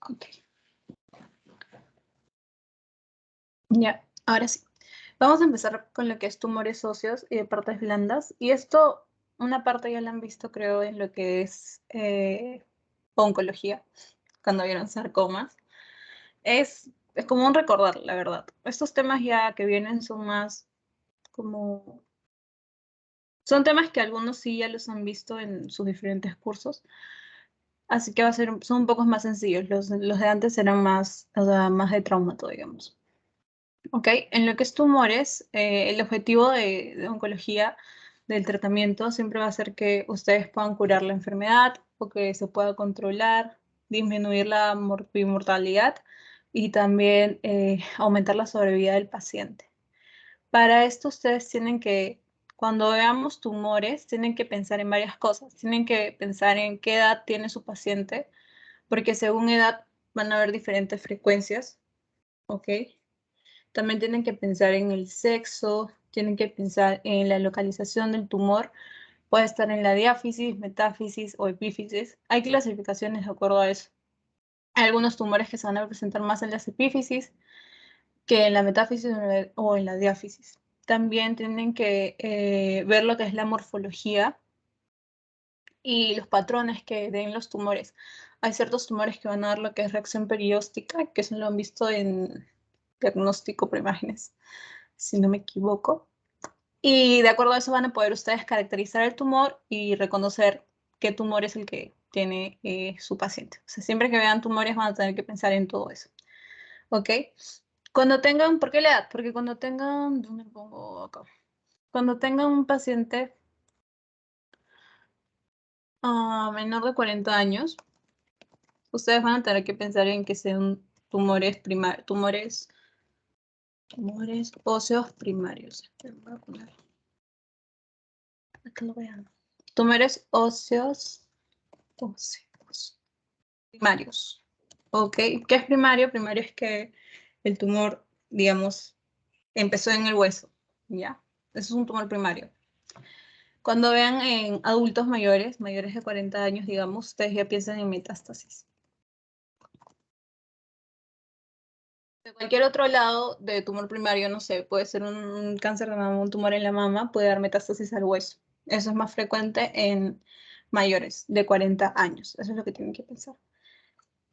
Ok. Ya, ahora sí. Vamos a empezar con lo que es tumores óseos y de partes blandas. Y esto, una parte ya la han visto, creo, en lo que es oncología, cuando vieron sarcomas. Es como un recordar, la verdad. Estos temas ya que vienen son más como... Son temas que algunos sí ya los han visto en sus diferentes cursos. Así que son un poco más sencillos. Los de antes eran más, o sea, más de traumato, digamos. Ok, en lo que es tumores, el objetivo de oncología del tratamiento siempre va a ser que ustedes puedan curar la enfermedad o que se pueda controlar, disminuir la mortalidad y también aumentar la sobrevida del paciente. Para esto ustedes tienen que, cuando veamos tumores, tienen que pensar en varias cosas. Tienen que pensar en qué edad tiene su paciente, porque según edad van a haber diferentes frecuencias, ¿ok? También tienen que pensar en el sexo, tienen que pensar en la localización del tumor. Puede estar en la diáfisis, metáfisis o epífisis. Hay clasificaciones de acuerdo a eso. Hay algunos tumores que se van a presentar más en las epífisis que en la metáfisis o en la diáfisis. También tienen que ver lo que es la morfología y los patrones que den los tumores. Hay ciertos tumores que van a dar lo que es reacción perióstica, que eso lo han visto en diagnóstico por imágenes, si no me equivoco. Y de acuerdo a eso van a poder ustedes caracterizar el tumor y reconocer qué tumor es el que tiene su paciente. O sea, siempre que vean tumores van a tener que pensar en todo eso. ¿Ok? Cuando tengan, ¿por qué la edad? Porque cuando tengan, ¿dónde lo pongo acá? Cuando tengan un paciente menor de 40 años, ustedes van a tener que pensar en que sean tumores óseos primarios. Voy a poner. Acá lo vean. Tumores óseos primarios. ¿Ok? ¿Qué es primario? Primario es que el tumor, digamos, empezó en el hueso. ¿Ya? Eso es un tumor primario. Cuando vean en adultos mayores de 40 años, digamos, ustedes ya piensan en metástasis. De cualquier otro lado de tumor primario, no sé, puede ser un cáncer de mama, un tumor en la mama, puede dar metástasis al hueso. Eso es más frecuente en mayores de 40 años. Eso es lo que tienen que pensar.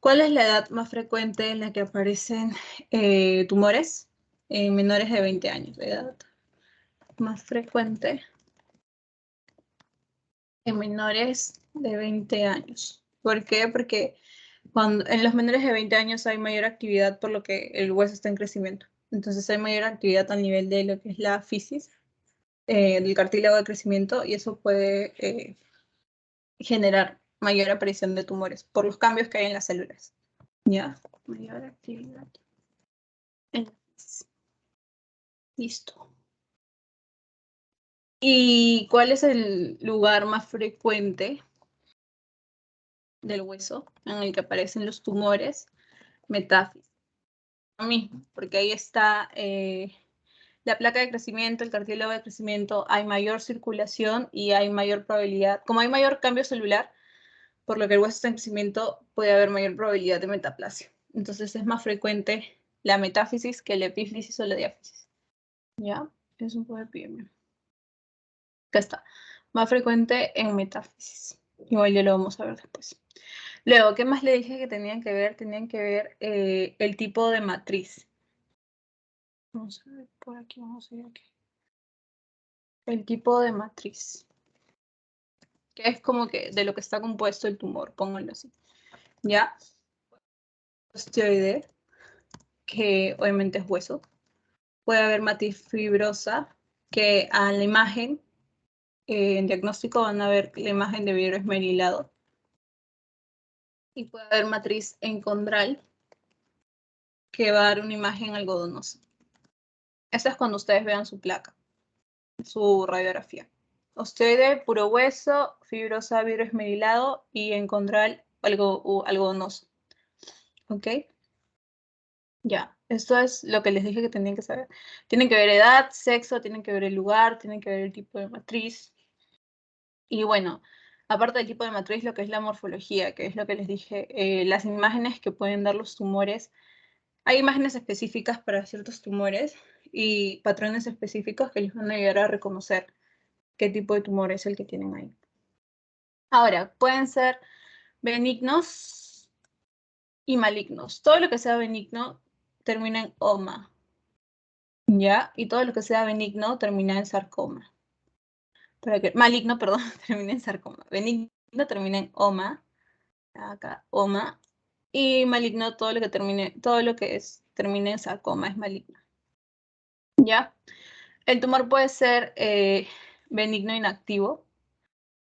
¿Cuál es la edad más frecuente en la que aparecen tumores? En menores de 20 años de edad. Más frecuente en menores de 20 años. ¿Por qué? Porque en los menores de 20 años hay mayor actividad por lo que el hueso está en crecimiento. Entonces hay mayor actividad a nivel de lo que es la fisis, del cartílago de crecimiento, y eso puede generar mayor aparición de tumores por los cambios que hay en las células. ¿Ya? Mayor actividad en la fisis. Listo. ¿Y cuál es el lugar más frecuente del hueso en el que aparecen los tumores? Metáfisis. Lo mismo, porque ahí está la placa de crecimiento, el cartílago de crecimiento, hay mayor circulación y hay mayor probabilidad, como hay mayor cambio celular, por lo que el hueso está en crecimiento, puede haber mayor probabilidad de metaplasia. Entonces es más frecuente la metáfisis que la epífisis o la diáfisis. ¿Ya? Es un poco de epidemia. Acá está. Más frecuente en metáfisis. Igual ya lo vamos a ver después. Luego, ¿qué más le dije que tenían que ver? Tenían que ver el tipo de matriz. Vamos a ver por aquí, vamos a ver aquí. El tipo de matriz. Que es como que de lo que está compuesto el tumor, pónganlo así. ¿Ya? Osteoide, que obviamente es hueso. Puede haber matriz fibrosa, que a la imagen, en diagnóstico van a ver la imagen de vidrio esmerilado. Y puede haber matriz encondral, que va a dar una imagen algodonosa. Esa es cuando ustedes vean su placa, su radiografía. Osteoide, puro hueso, fibrosa, vidrio esmerilado y encondral, algodonoso. ¿Ok? Ya, esto es lo que les dije que tenían que saber. Tienen que ver edad, sexo, tienen que ver el lugar, tienen que ver el tipo de matriz. Y bueno, Aparte del tipo de matriz, lo que es la morfología, que es lo que les dije, las imágenes que pueden dar los tumores. Hay imágenes específicas para ciertos tumores y patrones específicos que les van a ayudar a reconocer qué tipo de tumor es el que tienen ahí. Ahora, pueden ser benignos y malignos. Todo lo que sea benigno termina en oma, ¿ya? Y todo lo que sea benigno termina en sarcoma. Maligno, perdón, termina en sarcoma. Benigno termina en oma, acá, oma. Y maligno, todo lo que termine en sarcoma es maligno. ¿Ya? El tumor puede ser benigno inactivo,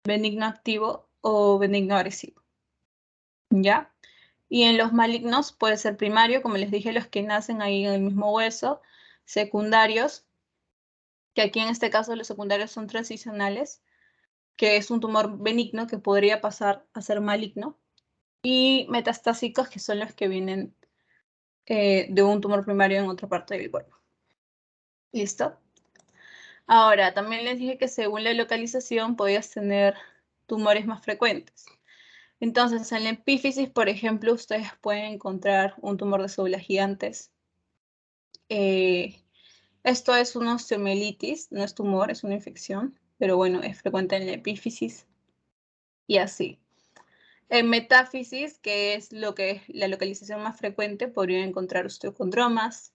benigno activo o benigno agresivo. ¿Ya? Y en los malignos puede ser primario, como les dije, los que nacen ahí en el mismo hueso, secundarios, que aquí en este caso los secundarios son transicionales, que es un tumor benigno que podría pasar a ser maligno, y metastásicos, que son los que vienen de un tumor primario en otra parte del cuerpo. ¿Listo? Ahora, también les dije que según la localización podías tener tumores más frecuentes. Entonces, en la epífisis, por ejemplo, ustedes pueden encontrar un tumor de células gigantes. Esto es una osteomielitis, no es tumor, es una infección, pero bueno, es frecuente en la epífisis y así. En metáfisis, que es lo que es la localización más frecuente, podrían encontrar osteocondromas,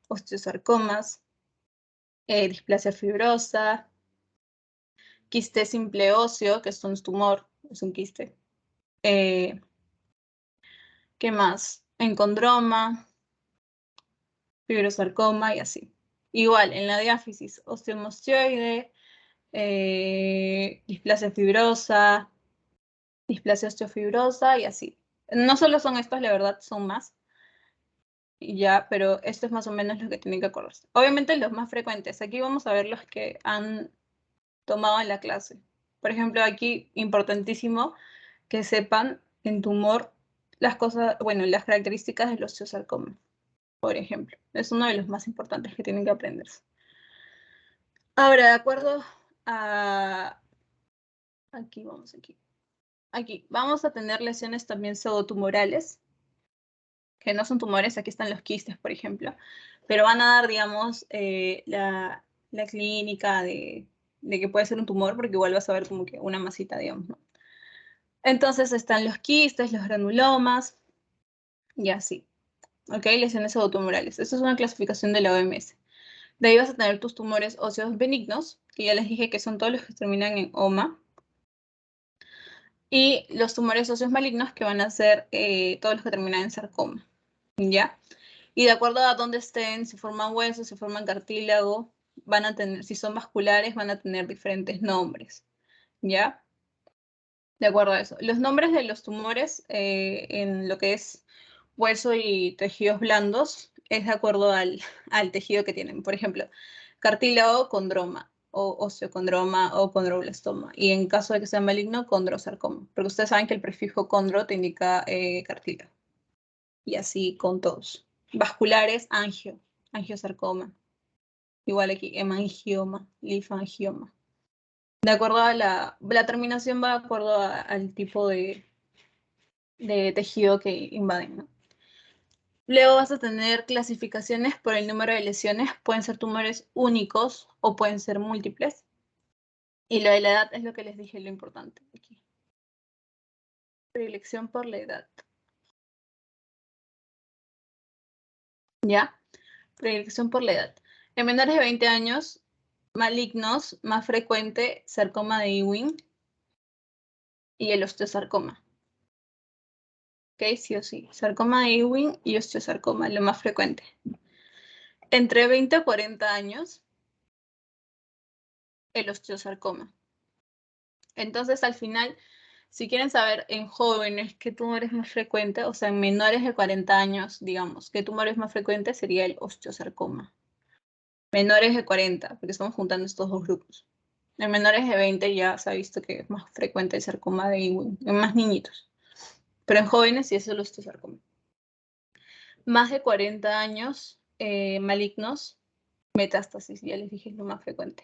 osteosarcomas, displasia fibrosa, quiste simple óseo, que es un tumor, es un quiste. ¿Qué más? Encondroma, fibrosarcoma y así. Igual, en la diáfisis, osteomostoide, displasia fibrosa, displasia osteofibrosa y así. No solo son estos, la verdad, son más. Ya, pero esto es más o menos lo que tienen que acordarse. Obviamente los más frecuentes. Aquí vamos a ver los que han tomado en la clase. Por ejemplo, aquí, importantísimo que sepan en tumor las cosas, bueno, las características del osteosarcoma, por ejemplo. Es uno de los más importantes que tienen que aprenderse. Ahora, de acuerdo a... Aquí, vamos aquí. Aquí, vamos a tener lesiones también pseudotumorales, que no son tumores, aquí están los quistes, por ejemplo, pero van a dar, digamos, la clínica de que puede ser un tumor, porque igual vas a ver como que una masita, digamos, ¿no? Entonces están los quistes, los granulomas, y así. ¿Ok? Lesiones pseudotumorales. Esta es una clasificación de la OMS. De ahí vas a tener tus tumores óseos benignos, que ya les dije que son todos los que terminan en OMA. Y los tumores óseos malignos, que van a ser todos los que terminan en sarcoma. ¿Ya? Y de acuerdo a dónde estén, si forman huesos, si forman cartílago, van a tener, si son vasculares, van a tener diferentes nombres. ¿Ya? De acuerdo a eso. Los nombres de los tumores en lo que es hueso y tejidos blandos es de acuerdo al tejido que tienen. Por ejemplo, cartílago, condroma, o osteocondroma o condroblastoma. Y en caso de que sea maligno, condrosarcoma. Porque ustedes saben que el prefijo condro te indica cartílago. Y así con todos. Vasculares, angiosarcoma. Igual aquí, hemangioma, linfangioma. De acuerdo a la terminación va de acuerdo al tipo de tejido que invaden, ¿no? Luego vas a tener clasificaciones por el número de lesiones. Pueden ser tumores únicos o pueden ser múltiples. Y lo de la edad es lo que les dije, lo importante aquí. Predilección por la edad. ¿Ya? Predilección por la edad. En menores de 20 años, malignos, más frecuente, sarcoma de Ewing y el osteosarcoma. ¿Ok? Sí o sí. Sarcoma de Ewing y osteosarcoma, lo más frecuente. Entre 20 a 40 años, el osteosarcoma. Entonces, al final, si quieren saber en jóvenes qué tumor es más frecuente, o sea, en menores de 40 años, digamos, qué tumor es más frecuente, sería el osteosarcoma. Menores de 40, porque estamos juntando estos dos grupos. En menores de 20 ya se ha visto que es más frecuente el sarcoma de Ewing, en más niñitos. Pero en jóvenes sí es el osteosarcoma. Más de 40 años, malignos, metástasis, ya les dije, es lo más frecuente.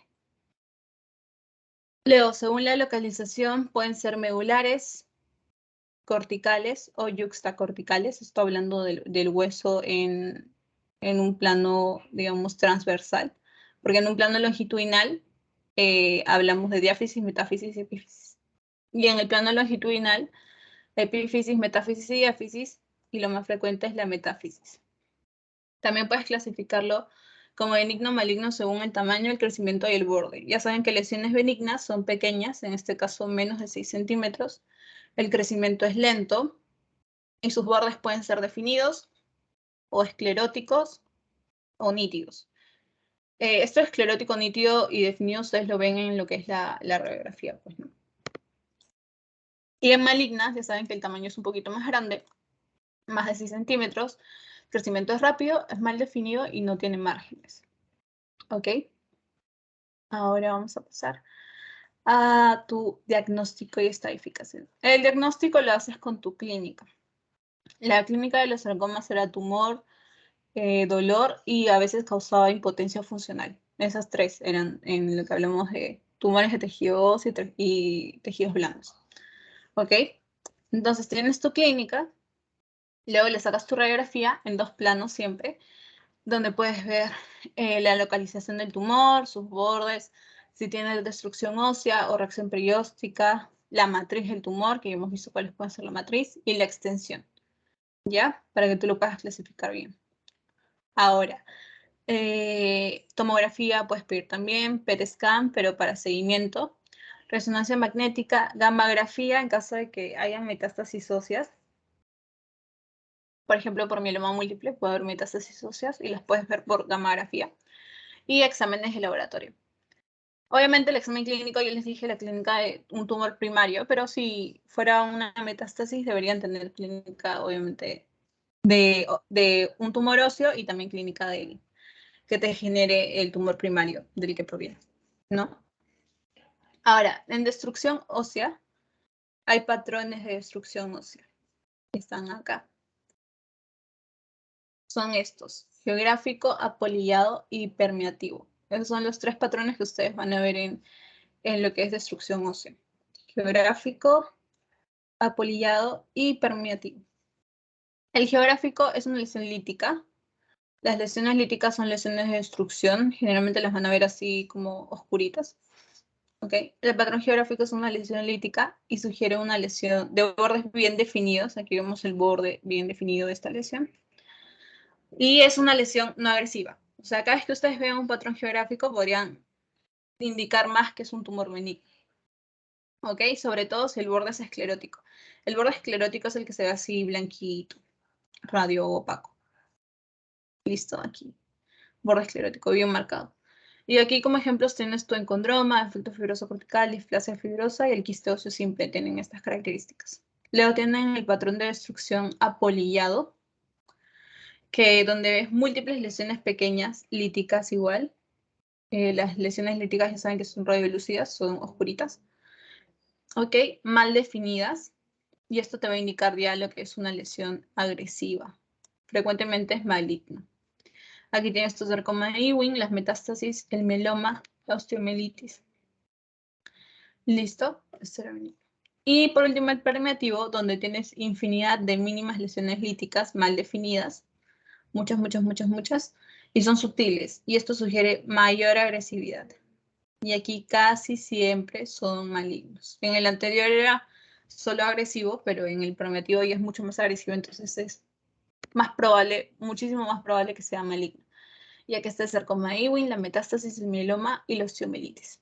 Luego, según la localización, pueden ser medulares, corticales o yuxtacorticales. Estoy hablando del hueso en un plano, digamos, transversal. Porque en un plano longitudinal hablamos de diáfisis, metáfisis y epífisis. Y en el plano longitudinal, epífisis, metáfisis y diáfisis, y lo más frecuente es la metáfisis. También puedes clasificarlo como benigno o maligno según el tamaño, el crecimiento y el borde. Ya saben que lesiones benignas son pequeñas, en este caso menos de 6 centímetros. El crecimiento es lento y sus bordes pueden ser definidos o escleróticos o nítidos. Esto esclerótico, nítido y definido ustedes lo ven en lo que es la radiografía, pues, ¿no? Y en malignas, ya saben que el tamaño es un poquito más grande, más de 6 centímetros. El crecimiento es rápido, es mal definido y no tiene márgenes. ¿Ok? Ahora vamos a pasar a tu diagnóstico y estadificación. El diagnóstico lo haces con tu clínica. La clínica de los sarcomas será tumor, dolor y a veces causaba impotencia funcional. Esas tres eran en lo que hablamos de tumores de tejido óseo y tejidos blandos. ¿Ok? Entonces tienes tu clínica, luego le sacas tu radiografía en 2 planos siempre, donde puedes ver la localización del tumor, sus bordes, si tiene destrucción ósea o reacción perióstica, la matriz del tumor, que ya hemos visto cuáles pueden ser la matriz, y la extensión, ¿ya? Para que tú lo puedas clasificar bien. Ahora, tomografía puedes pedir también, PET scan, pero para seguimiento, resonancia magnética, gammagrafía en caso de que haya metástasis óseas. Por ejemplo, por mieloma múltiple puede haber metástasis óseas y las puedes ver por gammagrafía. Y exámenes de laboratorio. Obviamente el examen clínico, yo les dije la clínica de un tumor primario, pero si fuera una metástasis deberían tener clínica, obviamente, de un tumor óseo y también clínica de que te genere el tumor primario del que proviene, ¿no? Ahora, en destrucción ósea, hay patrones de destrucción ósea. Están acá. Son estos: geográfico, apolillado y permeativo. Esos son los 3 patrones que ustedes van a ver en lo que es destrucción ósea: geográfico, apolillado y permeativo. El geográfico es una lesión lítica. Las lesiones líticas son lesiones de destrucción, generalmente las van a ver así como oscuritas. ¿Okay? El patrón geográfico es una lesión lítica y sugiere una lesión de bordes bien definidos. Aquí vemos el borde bien definido de esta lesión. Y es una lesión no agresiva. O sea, cada vez que ustedes vean un patrón geográfico podrían indicar más que es un tumor benigno. ¿Ok? Sobre todo si el borde es esclerótico. El borde esclerótico es el que se ve así blanquito, radio opaco. Listo, aquí. Borde esclerótico, bien marcado. Y aquí como ejemplos tienes tu encondroma, efecto fibroso cortical, displasia fibrosa y el quiste óseo simple tienen estas características. Luego tienen el patrón de destrucción apolillado, que donde ves múltiples lesiones pequeñas, líticas igual. Las lesiones líticas ya saben que son radiolúcidas, son oscuritas. ¿Ok? Mal definidas. Y esto te va a indicar ya lo que es una lesión agresiva. Frecuentemente es maligna. Aquí tienes tu sarcoma de Ewing, las metástasis, el mieloma, la osteomielitis. ¿Listo? Y por último el permeativo, donde tienes infinidad de mínimas lesiones líticas mal definidas. Muchas, muchas, muchas, muchas. Y son sutiles. Y esto sugiere mayor agresividad. Y aquí casi siempre son malignos. En el anterior era solo agresivo, pero en el permeativo ya es mucho más agresivo, entonces es más probable, muchísimo más probable que sea maligno. Ya que está el sarcoma de Ewing, la metástasis, el mieloma y la osteomielitis.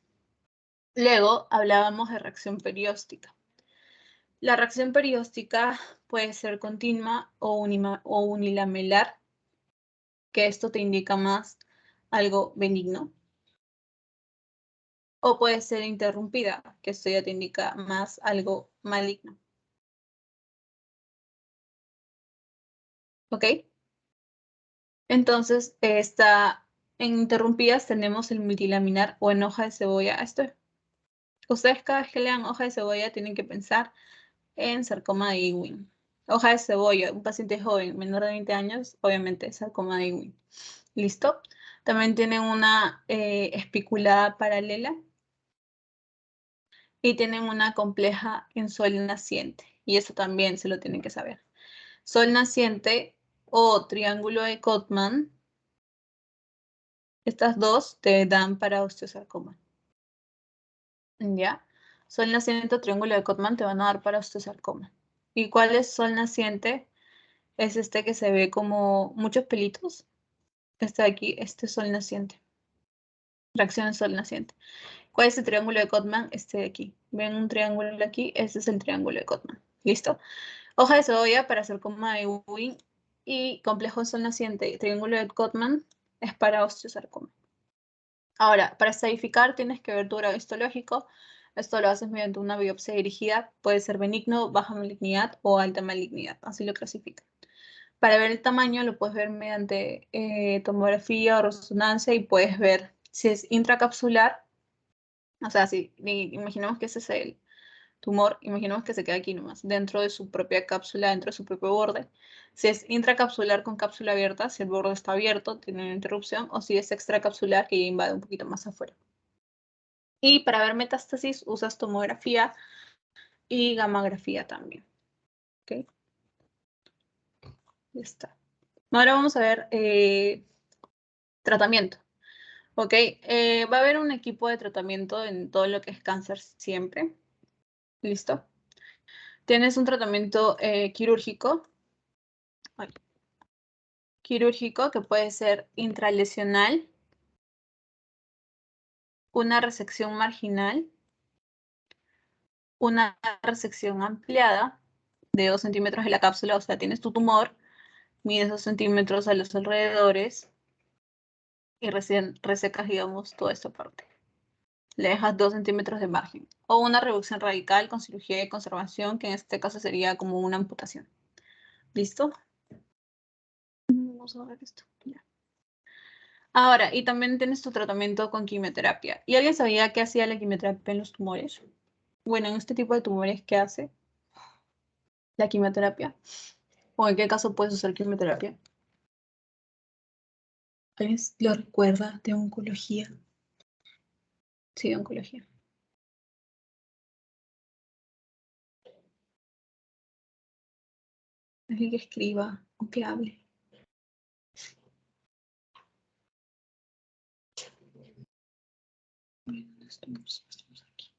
Luego hablábamos de reacción perióstica. La reacción perióstica puede ser continua o unilamelar, que esto te indica más algo benigno. O puede ser interrumpida, que esto ya te indica más algo maligno. ¿Ok? Entonces, en interrumpidas tenemos el multilaminar o en hoja de cebolla. Ustedes cada vez que lean hoja de cebolla tienen que pensar en sarcoma de Ewing. Hoja de cebolla, un paciente joven, menor de 20 años, obviamente sarcoma de Ewing. ¿Listo? También tienen una espiculada paralela. y tienen una compleja en sol naciente. Y eso también se lo tienen que saber. Sol naciente o triángulo de Codman, estas dos te dan para osteosarcoma. ¿Ya? Sol naciente o triángulo de Codman te van a dar para osteosarcoma. ¿Y cuál es sol naciente? Es este que se ve como muchos pelitos. Este de aquí, este es sol naciente. Reacción de sol naciente. ¿Cuál es el triángulo de Codman? Este de aquí. ¿Ven un triángulo aquí? Este es el triángulo de Codman. ¿Listo? Hoja de cebolla para sarcoma de Ewing y complejo de sol naciente. Triángulo de Codman es para osteosarcoma. Ahora, para estadificar tienes que ver tu grado histológico. Esto lo haces mediante una biopsia dirigida. Puede ser benigno, baja malignidad o alta malignidad. Así lo clasifican. Para ver el tamaño lo puedes ver mediante tomografía o resonancia y puedes ver si es intracapsular. O sea, si imaginemos que ese es el tumor, imaginemos que se queda aquí nomás, dentro de su propia cápsula, dentro de su propio borde. Si es intracapsular con cápsula abierta, si el borde está abierto, tiene una interrupción, o si es extracapsular, que ya invade un poquito más afuera. Y para ver metástasis usas tomografía y gammagrafía también. ¿Ok? Ya está. Ahora vamos a ver tratamiento. ¿Ok? Va a haber un equipo de tratamiento en todo lo que es cáncer siempre. ¿Listo? Tienes un tratamiento quirúrgico. Quirúrgico que puede ser intralesional, una resección marginal, una resección ampliada de 2 centímetros de la cápsula, o sea, tienes tu tumor, mides 2 centímetros a los alrededores y recién resecas, digamos, toda esta parte. Le dejas 2 centímetros de margen. O una reducción radical con cirugía de conservación, que en este caso sería como una amputación. ¿Listo? Vamos a ver esto. Ya. Ahora, y también tienes tu tratamiento con quimioterapia. ¿Y alguien sabía qué hacía la quimioterapia en los tumores? Bueno, en este tipo de tumores, ¿qué hace la quimioterapia? ¿O en qué caso puedes usar quimioterapia? ¿Alguien lo recuerda de oncología? Sí, de oncología. Alguien que escriba o que hable. Estamos aquí.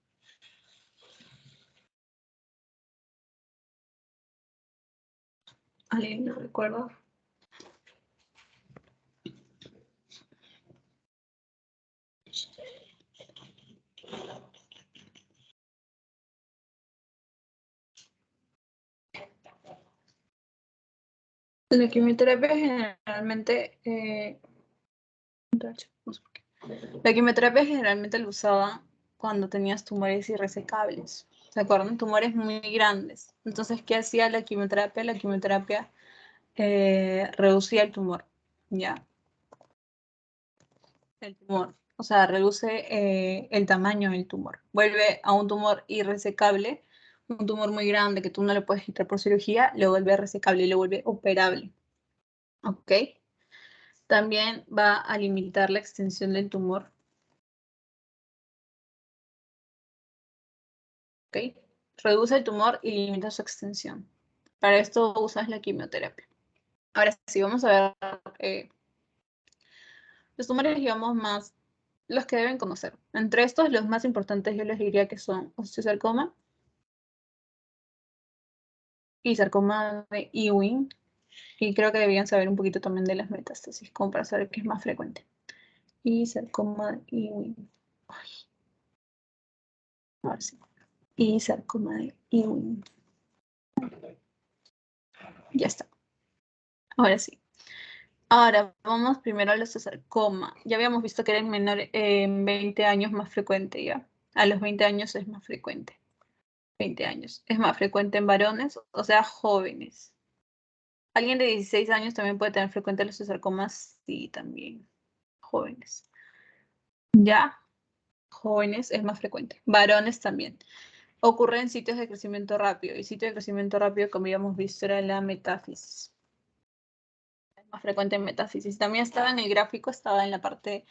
¿Alguien lo recuerda? La quimioterapia generalmente, la quimioterapia generalmente la usaban cuando tenías tumores irresecables. ¿Se acuerdan? Tumores muy grandes. Entonces, ¿qué hacía la quimioterapia? La quimioterapia reducía el tumor, ¿ya? El tumor, o sea, reduce el tamaño del tumor. Vuelve a un tumor irresecable, un tumor muy grande que tú no le puedes quitar por cirugía, lo vuelve resecable y lo vuelve operable. ¿Ok? También va a limitar la extensión del tumor. ¿Ok? Reduce el tumor y limita su extensión. Para esto usas la quimioterapia. Ahora sí, vamos a ver los tumores, digamos, más los que deben conocer. Entre estos, los más importantes yo les diría que son osteosarcoma y sarcoma de Ewing. Y creo que debían saber un poquito también de las metástasis, como para saber qué es más frecuente. Y sarcoma de Ewing. Ay, ahora sí. Y sarcoma de Ewing. Ya está. Ahora sí. Ahora, vamos primero al osteosarcoma. Ya habíamos visto que era en menor, en 20 años más frecuente, ¿ya? A los 20 años es más frecuente. 20 años. Es más frecuente en varones, o sea, jóvenes. ¿Alguien de 16 años también puede tener frecuente los osteosarcomas? Sí, también. Jóvenes. ¿Ya? Jóvenes es más frecuente. Varones también. Ocurre en sitios de crecimiento rápido. Y sitio de crecimiento rápido, como habíamos visto, era la metáfisis. Es más frecuente en metáfisis. También estaba en el gráfico, estaba en la parte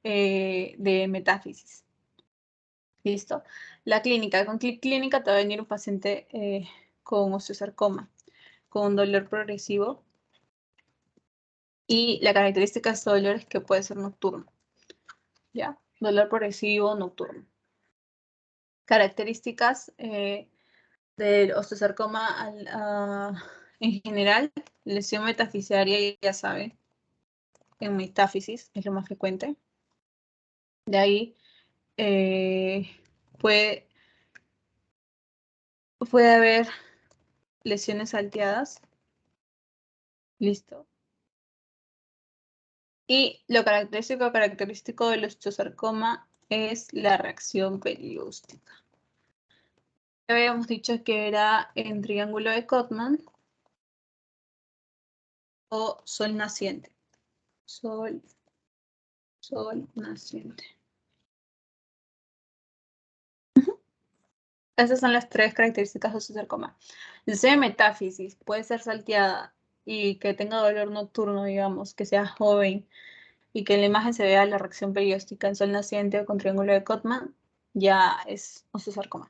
de metáfisis. Listo. La clínica. Con clínica te va a venir un paciente con osteosarcoma, con dolor progresivo. Y la característica de este dolor es que puede ser nocturno. ¿Ya? Dolor progresivo nocturno. Características del osteosarcoma en general, lesión metafisiaria, ya saben, en metáfisis es lo más frecuente. De ahí puede haber lesiones salteadas. Listo. Y lo característico del osteosarcoma es la reacción perióstica. Habíamos dicho que era en triángulo de Cotman o sol naciente. Sol naciente. Esas son las tres características de osteosarcoma. La metáfisis puede ser salteada y que tenga dolor nocturno, digamos, que sea joven y que en la imagen se vea la reacción perióstica en sol naciente o con triángulo de Cotman, ya es osteosarcoma.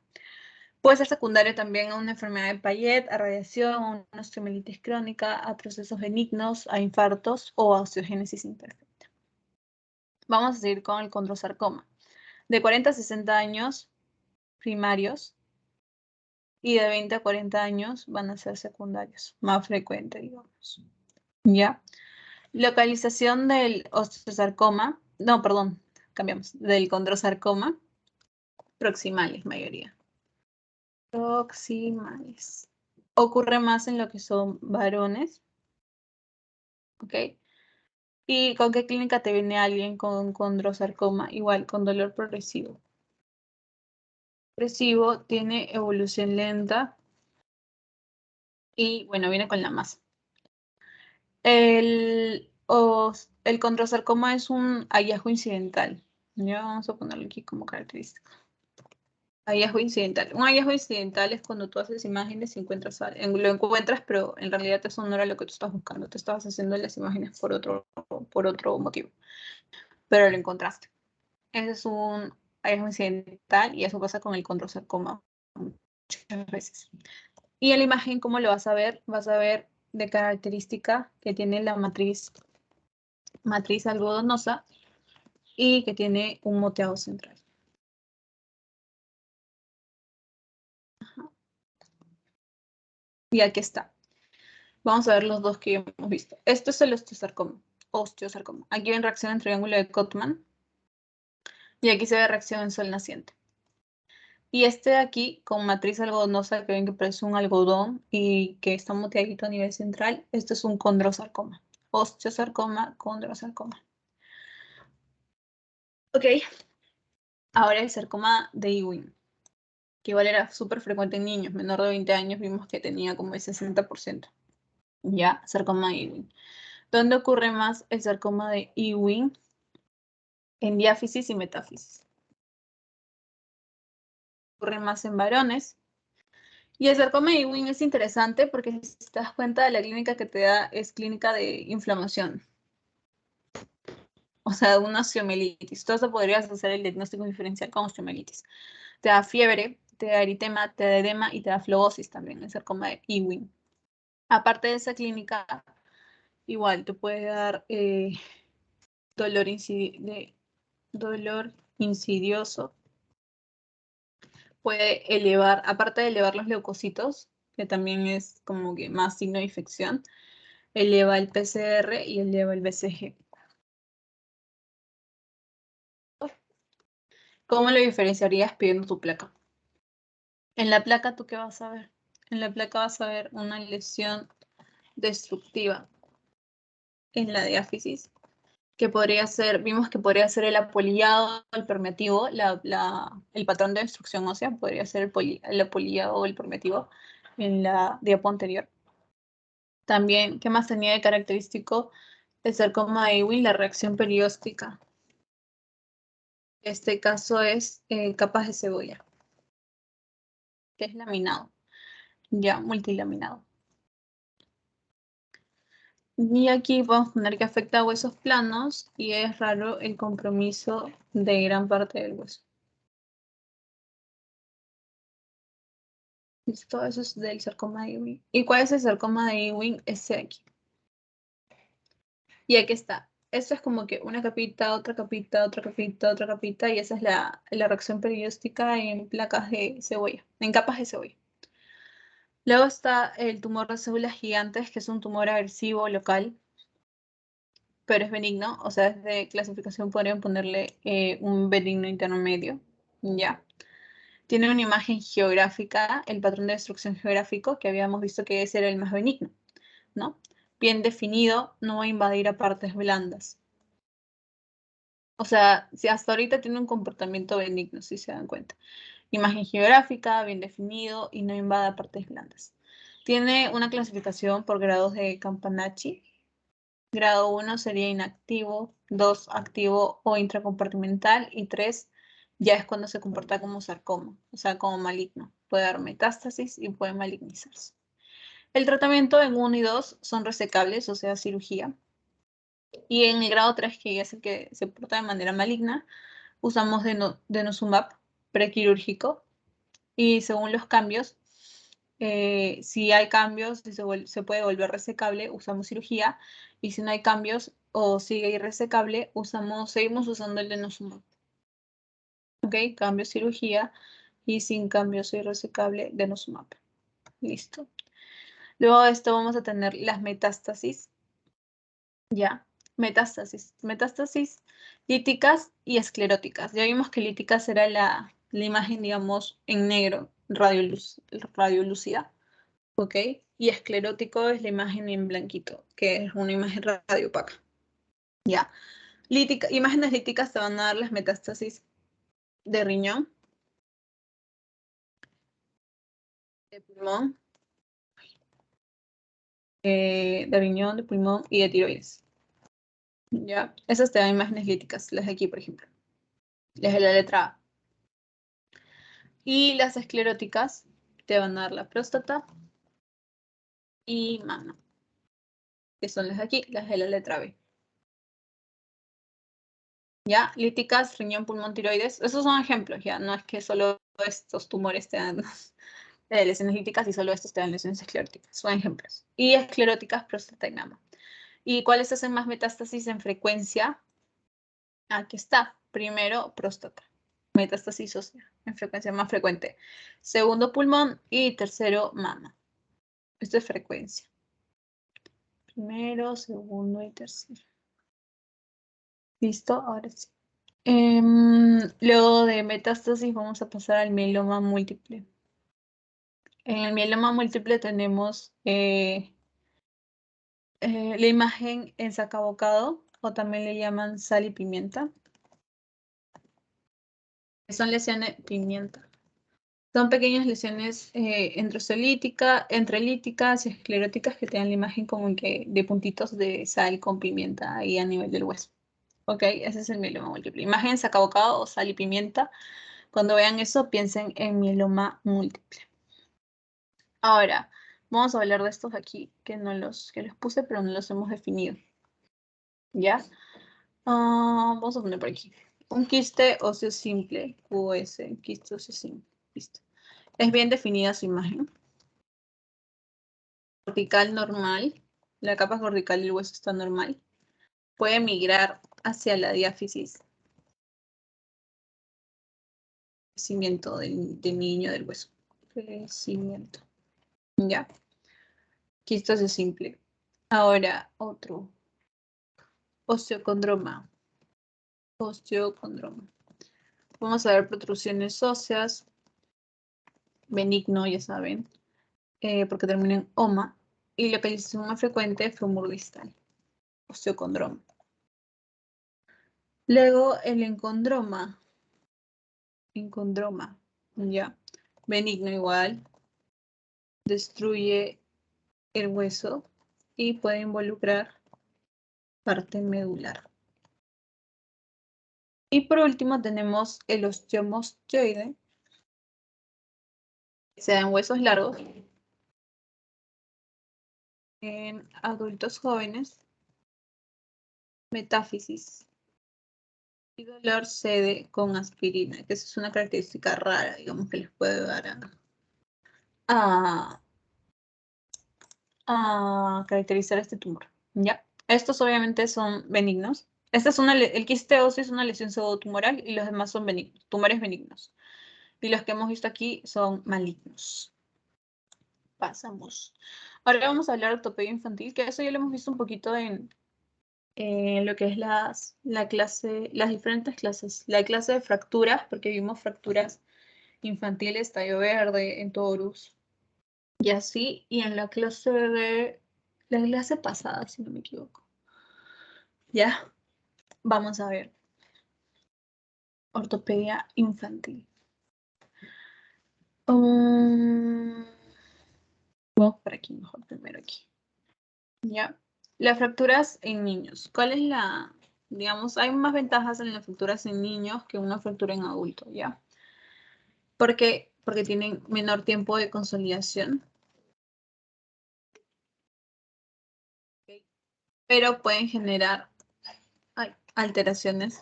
Puede ser secundario también a una enfermedad de Payet, a radiación, a una osteomielitis crónica, a procesos benignos, a infartos o a osteogénesis imperfecta. Vamos a seguir con el condrosarcoma. De 40 a 60 años primarios y de 20 a 40 años van a ser secundarios, más frecuente, digamos. ¿Ya? Localización del osteosarcoma, no, perdón, cambiamos, del condrosarcoma, proximales mayoría. Proximales. Ocurre más en lo que son varones. ¿Ok? ¿Y con qué clínica te viene alguien con condrosarcoma? Igual, con dolor progresivo. Progresivo, tiene evolución lenta y, bueno, viene con la masa. El condrosarcoma es un hallazgo incidental. Ya vamos a ponerlo aquí como característica. Hallazgo incidental. Un hallazgo incidental es cuando tú haces imágenes y lo encuentras, pero en realidad eso no era lo que tú estás buscando. Te estabas haciendo las imágenes por otro motivo, pero lo encontraste. Ese es un hallazgo incidental y eso pasa con el condrosarcoma muchas veces. Y en la imagen, ¿cómo lo vas a ver? Vas a ver de característica que tiene la matriz algodonosa y que tiene un moteado central. Ajá. Y aquí está. Vamos a ver los dos que hemos visto. Esto es el osteosarcoma. Aquí hay reacción en triángulo de Cotman y aquí se ve reacción en sol naciente. Y este de aquí, con matriz algodonosa, que ven que parece un algodón y que está moteadito a nivel central, esto es un condrosarcoma. Osteosarcoma, condrosarcoma. Ok, ahora el sarcoma de Ewing, que igual era súper frecuente en niños, menor de 20 años, vimos que tenía como el 60%. Ya, sarcoma de Ewing. ¿Dónde ocurre más el sarcoma de Ewing? En diáfisis y metáfisis. Ocurre más en varones. Y el sarcoma de Ewing es interesante porque si te das cuenta, la clínica que te da es clínica de inflamación. O sea, una osteomielitis. Tú podrías hacer el diagnóstico diferencial con osteomielitis. Te da fiebre, te da eritema, te da edema y te da flebosis también, el sarcoma de Ewing. Aparte de esa clínica, igual te puede dar dolor insidioso. Puede elevar, aparte de elevar los leucocitos, que también es como que más signo de infección, eleva el PCR y eleva el BCG. ¿Cómo lo diferenciarías pidiendo tu placa? En la placa, ¿tú qué vas a ver? En la placa vas a ver una lesión destructiva en la diáfisis, que podría ser, vimos que podría ser el apolillado, el permeativo, el patrón de destrucción ósea, podría ser el apolillado o el permeativo en la diapo anterior. También, ¿qué más tenía de característico el sarcoma de Ewing? La reacción perióstica. Este caso es capas de cebolla, que es laminado, ya multilaminado. Y aquí vamos a poner que afecta a huesos planos y es raro el compromiso de gran parte del hueso. Listo, eso es del sarcoma de Ewing. ¿Y cuál es el sarcoma de Ewing? Ese de aquí. Y aquí está. Esto es como que una capita, otra capita, otra capita, otra capita, y esa es la reacción perióstica en placas de cebolla, en capas de cebolla. Luego está el tumor de células gigantes, que es un tumor agresivo local, pero es benigno, o sea, es de clasificación podrían ponerle un benigno intermedio, ya. Tiene una imagen geográfica, el patrón de destrucción geográfico, que habíamos visto que ese era el más benigno, ¿no? Bien definido, no va a invadir a partes blandas. O sea, si hasta ahorita tiene un comportamiento benigno, si se dan cuenta. Imagen geográfica, bien definido y no invade partes blandas. Tiene una clasificación por grados de Campanacci. Grado 1 sería inactivo, 2 activo o intracompartimental y 3 ya es cuando se comporta como sarcoma, o sea, como maligno. Puede dar metástasis y puede malignizarse. El tratamiento en 1 y 2 son resecables, o sea, cirugía. Y en el grado 3, que ya es el que se porta de manera maligna, usamos denosumab prequirúrgico y según los cambios, si hay cambios, si se puede volver resecable, usamos cirugía, y si no hay cambios o sigue irresecable, seguimos usando el denosumab. ¿Ok? Cambio cirugía y sin cambios irresecable, denosumab. Listo. Luego de esto vamos a tener las metástasis. Ya, metástasis líticas y escleróticas. Ya vimos que líticas era la imagen, digamos, en negro, radiolúcida, ¿ok? Y esclerótico es la imagen en blanquito, que es una imagen radiopaca. Ya, imágenes líticas te van a dar las metástasis de riñón, de pulmón, de pulmón y de tiroides. Ya, esas te dan imágenes líticas, las de aquí, por ejemplo. Las de la letra A. Y las escleróticas te van a dar la próstata y mama, que son las de aquí, las de la letra B. ¿Ya? Líticas, riñón, pulmón, tiroides. Esos son ejemplos, ¿ya? No es que solo estos tumores te dan lesiones líticas y solo estos te dan lesiones escleróticas. Son ejemplos. Y escleróticas, próstata y mama. ¿Y cuáles hacen más metástasis en frecuencia? Aquí está. Primero, próstata. Metástasis ósea, en frecuencia más frecuente. Segundo, pulmón. Y tercero, mama. Esto es frecuencia. Primero, segundo y tercero. ¿Listo? Ahora sí. Luego de metástasis vamos a pasar al mieloma múltiple. En el mieloma múltiple tenemos la imagen en sacabocado, o también le llaman sal y pimienta. Son lesiones pimienta. Son pequeñas lesiones entrelíticas y escleróticas que te dan la imagen como que de puntitos de sal con pimienta ahí a nivel del hueso. Ok, ese es el mieloma múltiple. Imagen sacabocado o sal y pimienta. Cuando vean eso, piensen en mieloma múltiple. Ahora, vamos a hablar de estos aquí, que los puse, pero no los hemos definido. ¿Ya? Vamos a poner por aquí. Un quiste óseo simple, QOS, quiste óseo simple. Listo. Es bien definida su imagen. Cortical normal. La capa cortical del hueso está normal. Puede migrar hacia la diáfisis. Crecimiento del niño del hueso. Crecimiento. ¿Ya? Quiste óseo simple. Ahora, otro. Osteocondroma. Osteocondroma. Vamos a ver protrusiones óseas. Benigno, ya saben. Porque termina en oma. Y localización más frecuente, fémur distal. Osteocondroma. Luego, el encondroma. Encondroma. Ya. Benigno igual. Destruye el hueso y puede involucrar parte medular. Y por último tenemos el osteoma osteoide. Se da en huesos largos. En adultos jóvenes. Metáfisis. Y dolor cede con aspirina, que esa es una característica rara, digamos, que les puede dar a caracterizar este tumor, ¿ya? Estos obviamente son benignos. El quiste óseo es una lesión pseudotumoral y los demás son benignos, tumores benignos. Y los que hemos visto aquí son malignos. Pasamos. Ahora vamos a hablar de ortopedia infantil, que eso ya lo hemos visto un poquito en lo que es las diferentes clases. La clase de fracturas, porque vimos fracturas infantiles, tallo verde, en torus, y así, y en la clase pasada, si no me equivoco. Ya, vamos a ver. Ortopedia infantil. Vamos por aquí, mejor primero aquí. Ya. Las fracturas en niños. ¿Cuál es digamos, hay más ventajas en las fracturas en niños que una fractura en adulto, ¿ya? ¿Por qué? Porque tienen menor tiempo de consolidación. Pero pueden generar alteraciones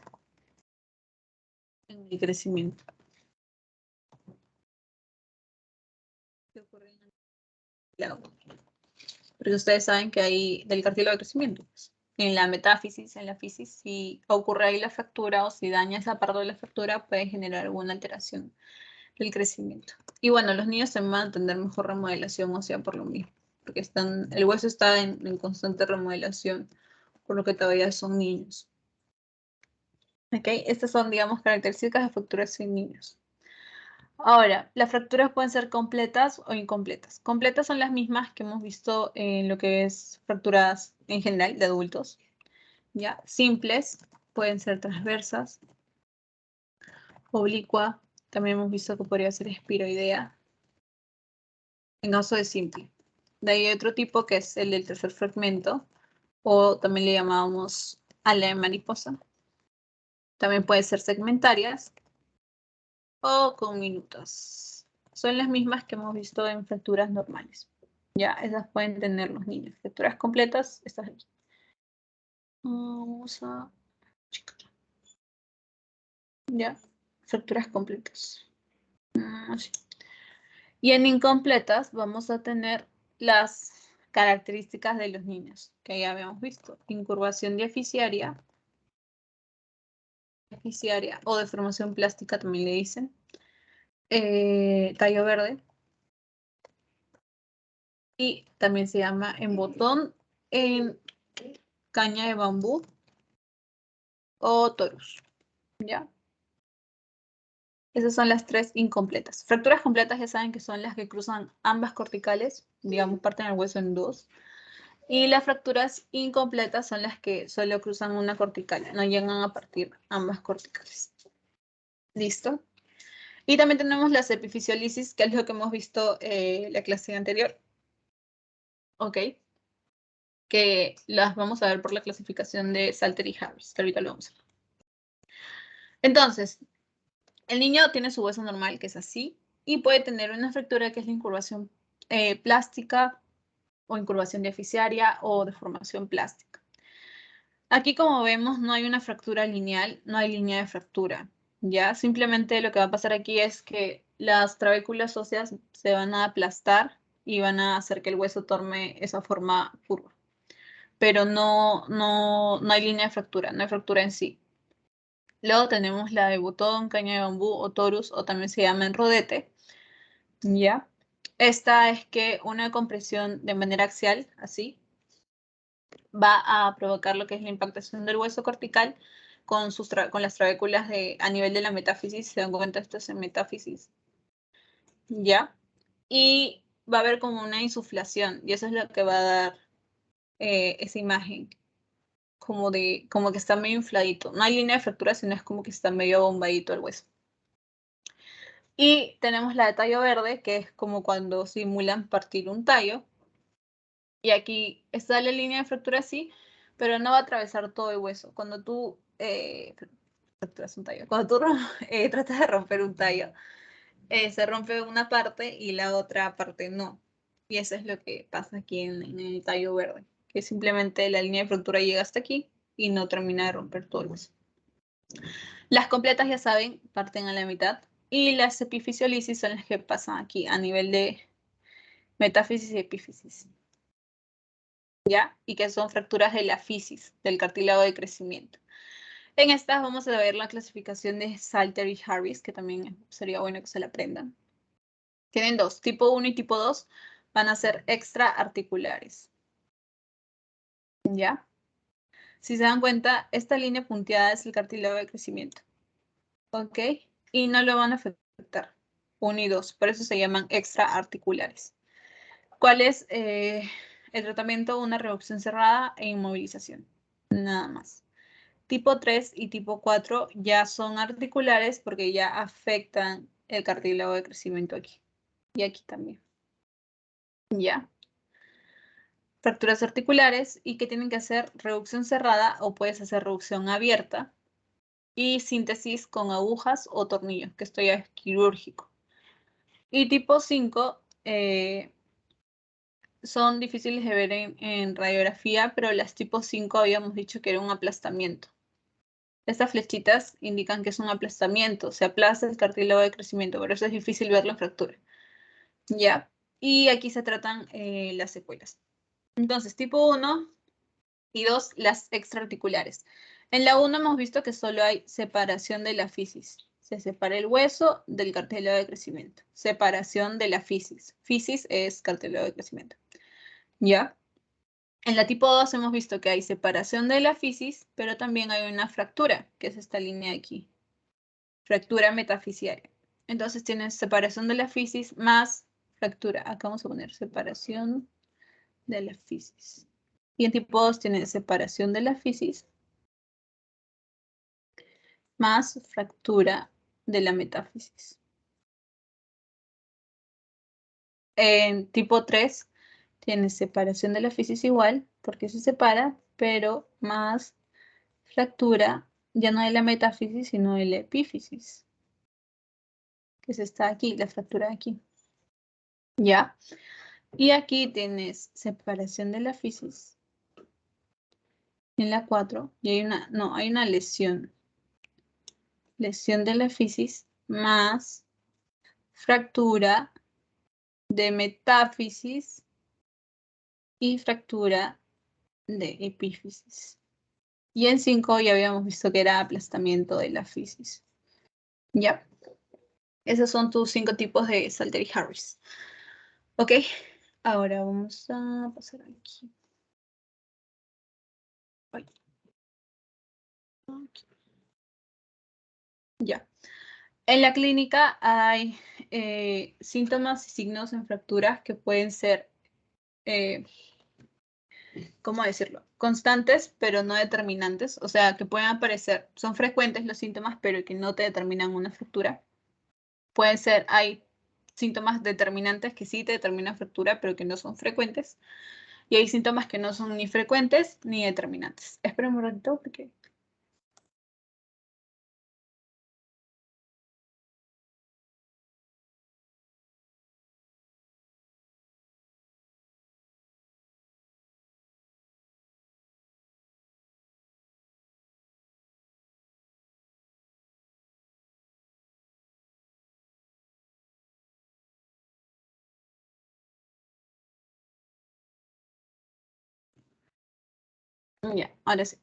en el crecimiento. ¿Qué ocurre en el cartílago? Porque ustedes saben que hay del cartílago de crecimiento. Pues. En la metáfisis, en la fisis, si ocurre ahí la fractura o si daña esa parte de la fractura, puede generar alguna alteración del crecimiento. Y bueno, los niños también van a tener mejor remodelación ósea por lo mismo, porque el hueso está en constante remodelación, por lo que todavía son niños. ¿Ok? Estas son, digamos, características de fracturas en niños. Ahora, las fracturas pueden ser completas o incompletas. Completas son las mismas que hemos visto en lo que es fracturas en general de adultos. ¿Ya? Simples, pueden ser transversas, oblicua, también hemos visto que podría ser espiroidea, en caso de simple. De ahí hay otro tipo que es el del tercer fragmento, o también le llamamos ala de mariposa. También puede ser segmentarias o con minutas. Son las mismas que hemos visto en fracturas normales. Ya, esas pueden tener los niños. Fracturas completas, estas aquí. Vamos a... Ya, fracturas completas. Así. Y en incompletas vamos a tener las características de los niños, que ya habíamos visto. Incurvación diaficiaria o deformación plástica también le dicen. Tallo verde. Y también se llama en botón, en caña de bambú o torus. ¿Ya? Esas son las tres incompletas. Fracturas completas ya saben que son las que cruzan ambas corticales, digamos, parten el hueso en dos. Y las fracturas incompletas son las que solo cruzan una cortical, no llegan a partir ambas corticales. ¿Listo? Y también tenemos las epifisiolisis, que es lo que hemos visto la clase anterior. ¿Ok? Que las vamos a ver por la clasificación de Salter y Harris, que ahorita lo vamos a ver. Entonces, el niño tiene su hueso normal, que es así, y puede tener una fractura que es la incurvación plástica o incurvación diaficiaria o deformación plástica. Aquí, como vemos, no hay una fractura lineal, no hay línea de fractura, ¿ya? Simplemente lo que va a pasar aquí es que las trabéculas óseas se van a aplastar y van a hacer que el hueso tome esa forma curva. Pero no hay línea de fractura, no hay fractura en sí. Luego tenemos la de botón, caña de bambú o torus, o también se llama enrodete, ¿ya? Esta es que una compresión de manera axial, así, va a provocar lo que es la impactación del hueso cortical con las trabéculas a nivel de la metáfisis. Se dan cuenta, esto es en metáfisis, ¿ya? Y va a haber como una insuflación, y eso es lo que va a dar esa imagen, como que está medio infladito. No hay línea de fractura, sino es como que está medio bombadito el hueso. Y tenemos la de tallo verde, que es como cuando simulan partir un tallo. Y aquí está la línea de fractura así, pero no va a atravesar todo el hueso. Cuando tú fracturas un tallo, cuando tú tratas de romper un tallo, se rompe una parte y la otra parte no. Y eso es lo que pasa aquí en el tallo verde, que simplemente la línea de fractura llega hasta aquí y no termina de romper todo el hueso. Las completas, ya saben, parten a la mitad. Y las epifisiolisis son las que pasan aquí a nivel de metáfisis y epífisis. ¿Ya? Y que son fracturas de la fisis, del cartílago de crecimiento. En estas vamos a ver la clasificación de Salter y Harris, que también sería bueno que se la aprendan. Tienen dos, tipo 1 y tipo 2 van a ser extraarticulares. ¿Ya? Si se dan cuenta, esta línea punteada es el cartílago de crecimiento. ¿Ok? Y no lo van a afectar. 1 y 2, por eso se llaman extraarticulares. ¿Cuál es el tratamiento? Una reducción cerrada e inmovilización. Nada más. Tipo 3 y tipo 4 ya son articulares porque ya afectan el cartílago de crecimiento aquí. Y aquí también. ¿Ya? Fracturas articulares y que tienen que hacer reducción cerrada o puedes hacer reducción abierta y síntesis con agujas o tornillos, que esto ya es quirúrgico. Y tipo 5 son difíciles de ver en radiografía, pero las tipo 5 habíamos dicho que era un aplastamiento. Estas flechitas indican que es un aplastamiento, se aplasta el cartílago de crecimiento, por eso es difícil verlo en fractura. ¿Ya? Y aquí se tratan las secuelas. Entonces, tipo 1 y 2, las extraarticulares. En la 1 hemos visto que solo hay separación de la fisis. Se separa el hueso del cartílago de crecimiento. Separación de la fisis. Fisis es cartílago de crecimiento. ¿Ya? En la tipo 2 hemos visto que hay separación de la fisis, pero también hay una fractura, que es esta línea de aquí. Fractura metafisiaria. Entonces tienes separación de la fisis más fractura. Acá vamos a poner separación de la fisis. Y en tipo 2 tienes separación de la fisis más fractura de la metáfisis. En tipo 3 tienes separación de la fisis igual, porque se separa, pero más fractura, ya no de la metáfisis, sino de la epífisis, que se está aquí, la fractura de aquí. ¿Ya? Y aquí tienes separación de la fisis en la 4 y hay una lesión. Lesión de la fisis más fractura de metáfisis y fractura de epífisis. Y en 5 ya habíamos visto que era aplastamiento de la fisis. ¿Ya? Esos son tus 5 tipos de Salter y Harris. ¿Ok? Ahora vamos a pasar aquí. Ay. Aquí. Ya. En la clínica hay síntomas y signos en fracturas que pueden ser, ¿cómo decirlo? Constantes, pero no determinantes. O sea, que pueden aparecer, son frecuentes los síntomas, pero que no te determinan una fractura. Pueden ser, hay síntomas determinantes que sí te determinan fractura, pero que no son frecuentes. Y hay síntomas que no son ni frecuentes ni determinantes. Espera un ratito porque... Ya, ahora sí.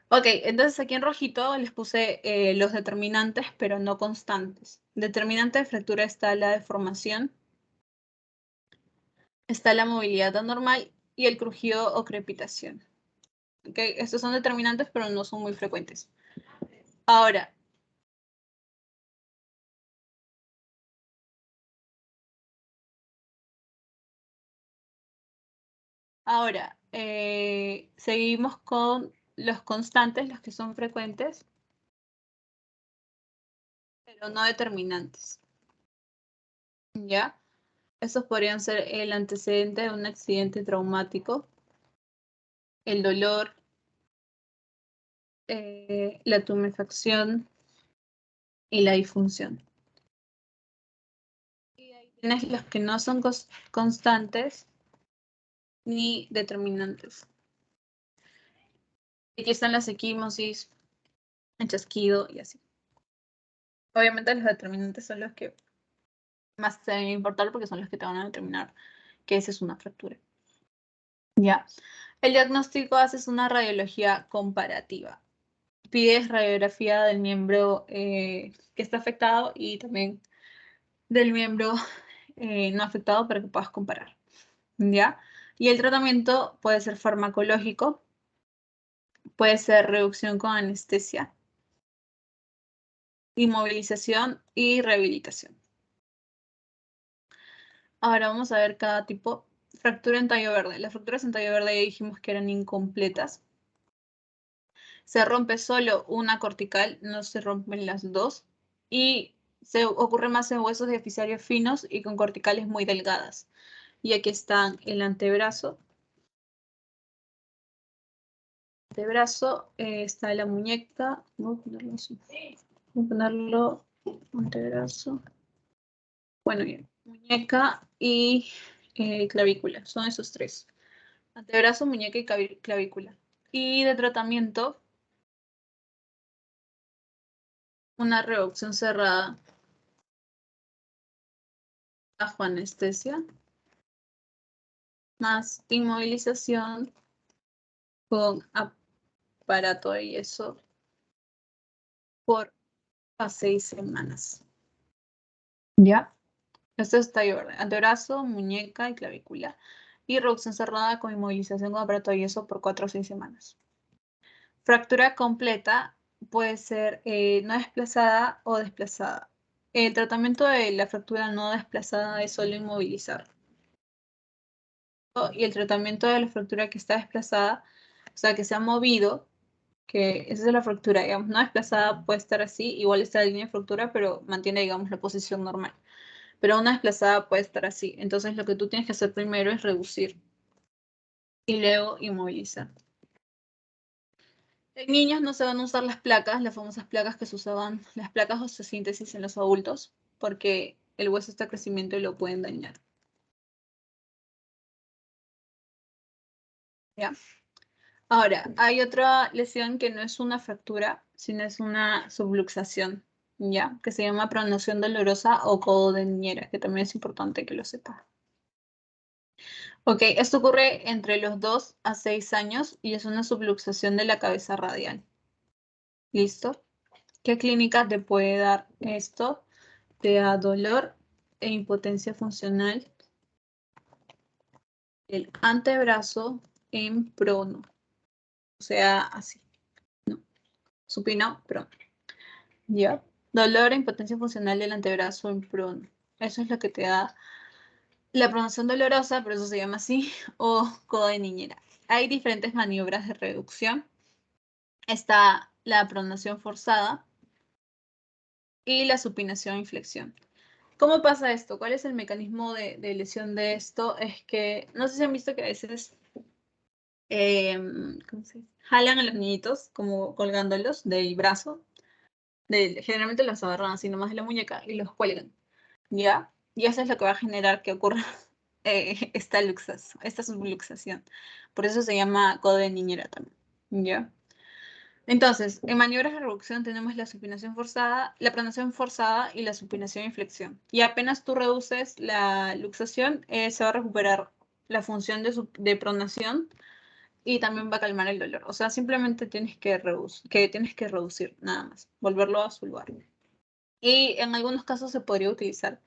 Ok, entonces aquí en rojito les puse los determinantes, pero no constantes. Determinante de fractura está la deformación, está la movilidad anormal y el crujido o crepitación. Ok, estos son determinantes, pero no son muy frecuentes. Ahora, seguimos con los constantes, los que son frecuentes, pero no determinantes. ¿Ya? Estos podrían ser el antecedente de un accidente traumático, el dolor, la tumefacción y la disfunción. Y ahí tienes los que no son constantes ni determinantes. Aquí están las equimosis, el chasquido y así. Obviamente los determinantes son los que más te deben importar porque son los que te van a determinar que esa es una fractura. Ya. El diagnóstico haces una radiología comparativa. Pides radiografía del miembro que está afectado y también del miembro no afectado para que puedas comparar. ¿Ya? Y el tratamiento puede ser farmacológico, puede ser reducción con anestesia, inmovilización y rehabilitación. Ahora vamos a ver cada tipo. Fractura en tallo verde. Las fracturas en tallo verde ya dijimos que eran incompletas. Se rompe solo una cortical, no se rompen las dos. Y se ocurre más en huesos deficitarios finos y con corticales muy delgadas. Y aquí están el antebrazo. Está la muñeca. Voy a ponerlo así. Voy a ponerlo antebrazo. Bueno, bien. Muñeca y clavícula. Son esos tres. Antebrazo, muñeca y clavícula. Y de tratamiento, una reducción cerrada bajo anestesia, más inmovilización con aparato de yeso por a 6 semanas. ¿Ya? Esto es tallo verde. Antebrazo, muñeca y clavícula. Y reducción cerrada con inmovilización con aparato de yeso por 4 a 6 semanas. Fractura completa puede ser no desplazada o desplazada. El tratamiento de la fractura no desplazada es solo inmovilizar. Y el tratamiento de la fractura que está desplazada, o sea, que se ha movido, que esa es la fractura, digamos, no desplazada puede estar así, igual está la línea de fractura, pero mantiene, digamos, la posición normal. Pero una desplazada puede estar así. Entonces, lo que tú tienes que hacer primero es reducir y luego inmovilizar. En niños no se van a usar las placas, las famosas placas que se usaban, las placas osteosíntesis en los adultos, porque el hueso está en crecimiento y lo pueden dañar. ¿Ya? Ahora, hay otra lesión que no es una fractura, sino es una subluxación, ¿ya? Que se llama pronación dolorosa o codo de niñera, que también es importante que lo sepa. Ok, esto ocurre entre los 2 a 6 años y es una subluxación de la cabeza radial. ¿Listo? ¿Qué clínica te puede dar esto? Te da dolor e impotencia funcional el antebrazo en prono. O sea, así. No. Supino, prono. ¿Ya? Dolor e impotencia funcional del antebrazo en prono. Eso es lo que te da la pronación dolorosa, por eso se llama así, o codo de niñera. Hay diferentes maniobras de reducción. Está la pronación forzada y la supinación e inflexión. ¿Cómo pasa esto? ¿Cuál es el mecanismo de lesión de esto? Es que, no sé si han visto que a veces ¿cómo se dice? Jalan a los niñitos como colgándolos del brazo. Generalmente los agarran así nomás de la muñeca y los cuelgan. ¿Ya? Y eso es lo que va a generar que ocurra esta subluxación. Por eso se llama codo de niñera también. ¿Ya? Entonces, en maniobras de reducción tenemos la supinación forzada, la pronación forzada y la supinación y flexión. Y apenas tú reduces la luxación, se va a recuperar la función de pronación y también va a calmar el dolor. O sea, simplemente tienes que reducir, nada más, volverlo a su lugar. Y en algunos casos se podría utilizar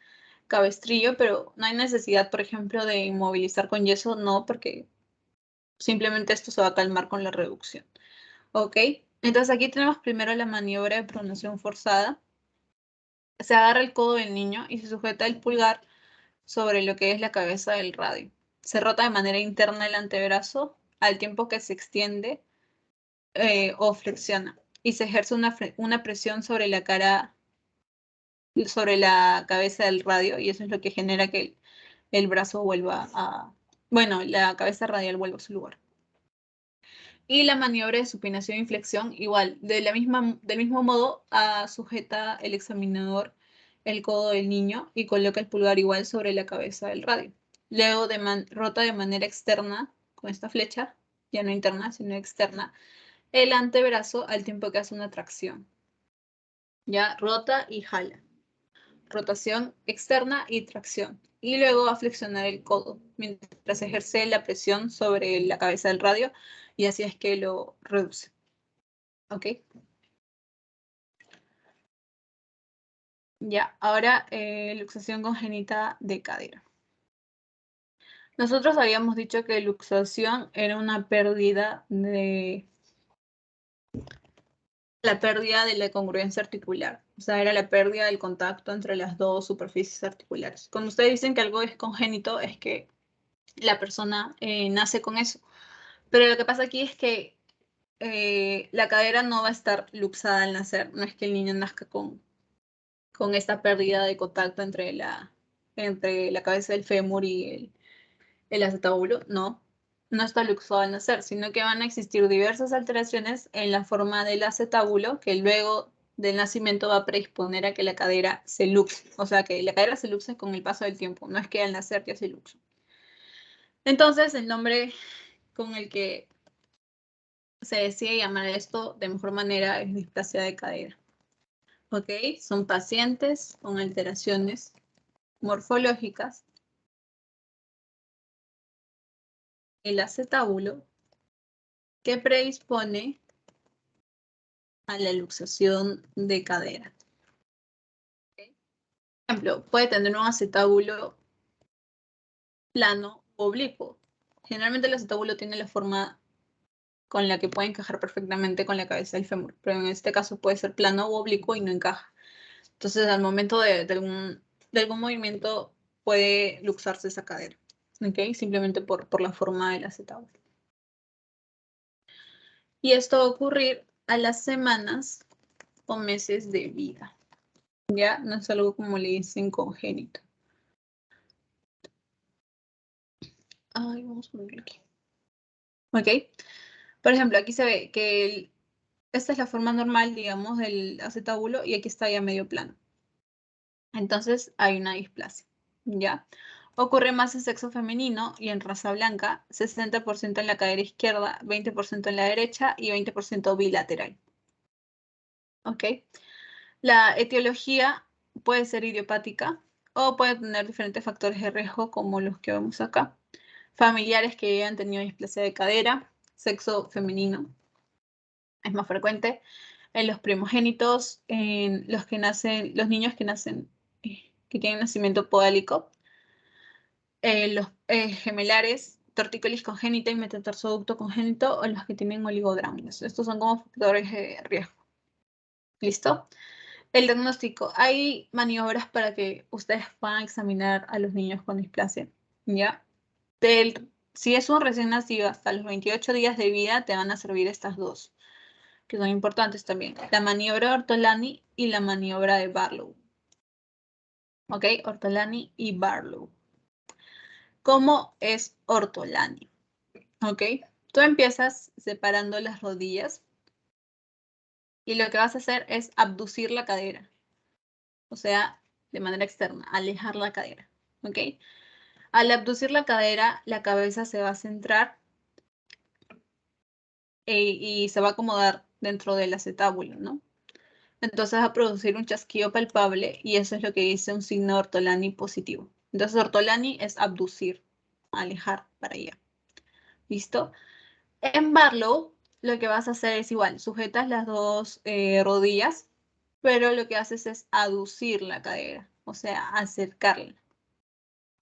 cabestrillo, pero no hay necesidad, por ejemplo, de inmovilizar con yeso, no, porque simplemente esto se va a calmar con la reducción. ¿Ok? Entonces aquí tenemos primero la maniobra de pronación forzada. Se agarra el codo del niño y se sujeta el pulgar sobre lo que es la cabeza del radio. Se rota de manera interna el antebrazo al tiempo que se extiende o flexiona y se ejerce una presión sobre la sobre la cabeza del radio y eso es lo que genera que el brazo vuelva bueno, la cabeza radial vuelva a su lugar. Y la maniobra de supinación y flexión, igual, del mismo modo, sujeta el examinador el codo del niño y coloca el pulgar igual sobre la cabeza del radio. Luego rota de manera externa con esta flecha, ya no interna, sino externa, el antebrazo al tiempo que hace una tracción. Ya rota y jala. rotación externa y tracción. Y luego va a flexionar el codo mientras ejerce la presión sobre la cabeza del radio y así es que lo reduce. ¿Ok? Ya, ahora luxación congénita de cadera. Nosotros habíamos dicho que luxación era una pérdida de la congruencia articular. O sea, era la pérdida del contacto entre las dos superficies articulares. Cuando ustedes dicen que algo es congénito, es que la persona nace con eso. Pero lo que pasa aquí es que la cadera no va a estar luxada al nacer. No es que el niño nazca con esta pérdida de contacto entre la cabeza del fémur y el acetábulo. No, no está luxado al nacer, sino que van a existir diversas alteraciones en la forma del acetábulo que luego del nacimiento va a predisponer a que la cadera se luxe. O sea, que la cadera se luxe con el paso del tiempo. No es que al nacer ya se luxe. Entonces, el nombre con el que se decide llamar esto de mejor manera es displasia de cadera. ¿Ok? Son pacientes con alteraciones morfológicas. El acetábulo que predispone a la luxación de cadera. ¿Okay? Por ejemplo, puede tener un acetábulo plano o oblicuo. Generalmente el acetábulo tiene la forma con la que puede encajar perfectamente con la cabeza del fémur, pero en este caso puede ser plano o oblicuo y no encaja. Entonces, al momento de algún movimiento puede luxarse esa cadera, ¿ok? Simplemente por la forma del acetábulo. Y esto va a ocurrir a las semanas o meses de vida. Ya no es algo como le dicen congénito. Ay, vamos a ponerlo aquí. ¿Ok? Por ejemplo, aquí se ve que esta es la forma normal, digamos, del acetábulo y aquí está ya medio plano. Entonces hay una displasia, ¿ya? Ocurre más en sexo femenino y en raza blanca, 60% en la cadera izquierda, 20% en la derecha y 20% bilateral. ¿Ok? La etiología puede ser idiopática o puede tener diferentes factores de riesgo como los que vemos acá. Familiares que hayan tenido displasia de cadera, sexo femenino es más frecuente, en los primogénitos, en los niños que nacen, que tienen nacimiento podálico, los gemelares, tortícolis congénita y metatarsoducto congénito o los que tienen oligodramnios. Estos son como factores de riesgo. ¿Listo? El diagnóstico. Hay maniobras para que ustedes puedan examinar a los niños con displasia, ¿ya? Si es un recién nacido hasta los 28 días de vida, te van a servir estas dos, que son importantes también. La maniobra de Ortolani y la maniobra de Barlow. ¿Ok? Ortolani y Barlow. ¿Cómo es Ortolani? ¿Ok? Tú empiezas separando las rodillas y lo que vas a hacer es abducir la cadera. O sea, de manera externa, alejar la cadera. ¿Ok? Al abducir la cadera, la cabeza se va a centrar y se va a acomodar dentro del acetábulo, ¿no? Entonces va a producir un chasquido palpable y eso es lo que dice un signo de Ortolani positivo. Entonces Ortolani es abducir, alejar para allá. ¿Listo? En Barlow lo que vas a hacer es igual, sujetas las dos rodillas, pero lo que haces es aducir la cadera, o sea, acercarla.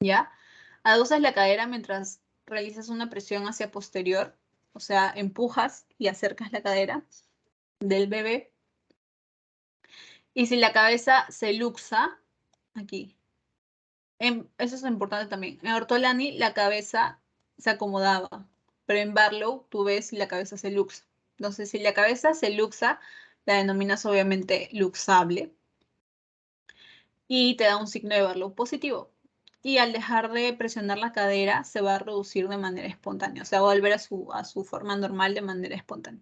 ¿Ya? Aduces la cadera mientras realizas una presión hacia posterior, o sea, empujas y acercas la cadera del bebé. Y si la cabeza se luxa, aquí, eso es importante también. En Ortolani la cabeza se acomodaba, pero en Barlow tú ves si la cabeza se luxa. Entonces, si la cabeza se luxa, la denominas obviamente luxable y te da un signo de Barlow positivo. Y al dejar de presionar la cadera, se va a reducir de manera espontánea, o sea, va a volver a su forma normal de manera espontánea.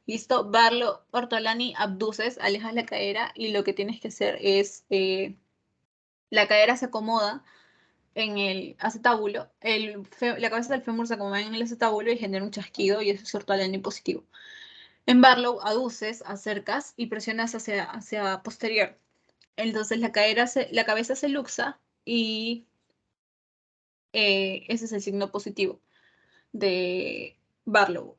¿Listo? Barlow, Ortolani, abduces, alejas la cadera y lo que tienes que hacer es, la cadera se acomoda en el acetábulo, la cabeza del fémur se acomoda en el acetábulo y genera un chasquido y eso es Ortolani positivo. En Barlow, aduces, acercas y presionas hacia posterior. Entonces la cabeza se luxa y ese es el signo positivo de Barlow.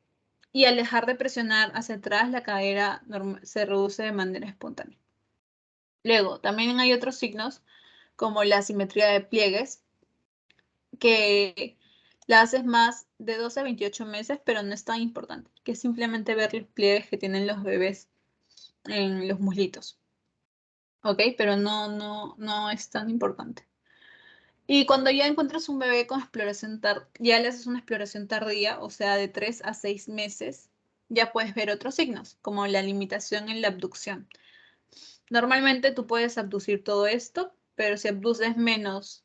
Y al dejar de presionar hacia atrás, la cadera se reduce de manera espontánea. Luego, también hay otros signos, como la simetría de pliegues, que la haces más de 12 a 28 meses, pero no es tan importante, que es simplemente ver los pliegues que tienen los bebés en los muslitos. ¿Ok? Pero no es tan importante. Y cuando ya encuentras un bebé con exploración ya le haces una exploración tardía, o sea, de 3 a 6 meses, ya puedes ver otros signos, como la limitación en la abducción. Normalmente tú puedes abducir todo esto, pero si abduces menos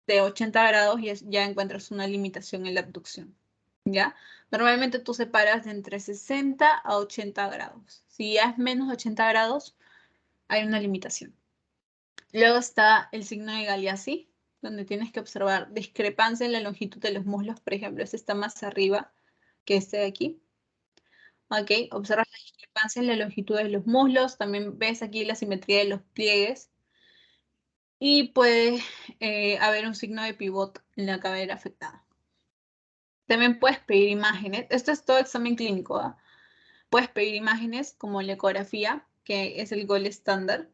de 80 grados ya encuentras una limitación en la abducción, ¿ya? Normalmente tú separas de entre 60 a 80 grados. Si ya es menos de 80 grados, hay una limitación. Luego está el signo de Galeazzi, donde tienes que observar discrepancia en la longitud de los muslos. Por ejemplo, este está más arriba que este de aquí. ¿Ok? Observas la discrepancia en la longitud de los muslos. También ves aquí la simetría de los pliegues. Y puede haber un signo de pivot en la cadera afectada. También puedes pedir imágenes. Esto es todo examen clínico, ¿ah? Puedes pedir imágenes como la ecografía, que es el gold estándar,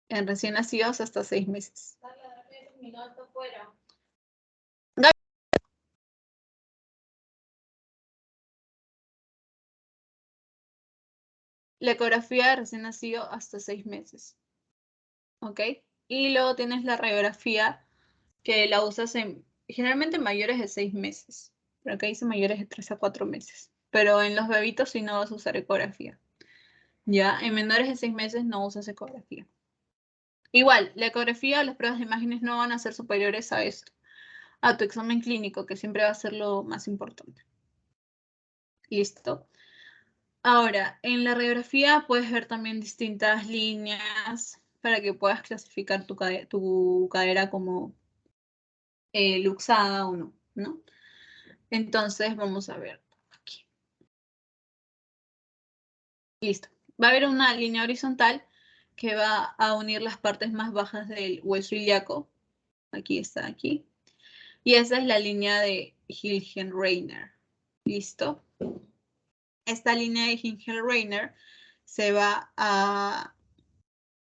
en recién nacidos hasta 6 meses. La ecografía de recién nacido hasta 6 meses. ¿Ok? Y luego tienes la radiografía que la usas generalmente mayores de 6 meses. Pero acá dice mayores de 3 a 4 meses. Pero en los bebitos sí no vas a usar ecografía. Ya, en menores de 6 meses no usas ecografía. Igual, la ecografía, las pruebas de imágenes no van a ser superiores a esto, a tu examen clínico, que siempre va a ser lo más importante. Listo. Ahora, en la radiografía puedes ver también distintas líneas para que puedas clasificar tu cadera como luxada o no, ¿no? Entonces, vamos a ver aquí. Listo. Va a haber una línea horizontal que va a unir las partes más bajas del hueso ilíaco. Aquí está, aquí. Y esa es la línea de Hilgenreiner. ¿Listo? Esta línea de Hilgenreiner se va a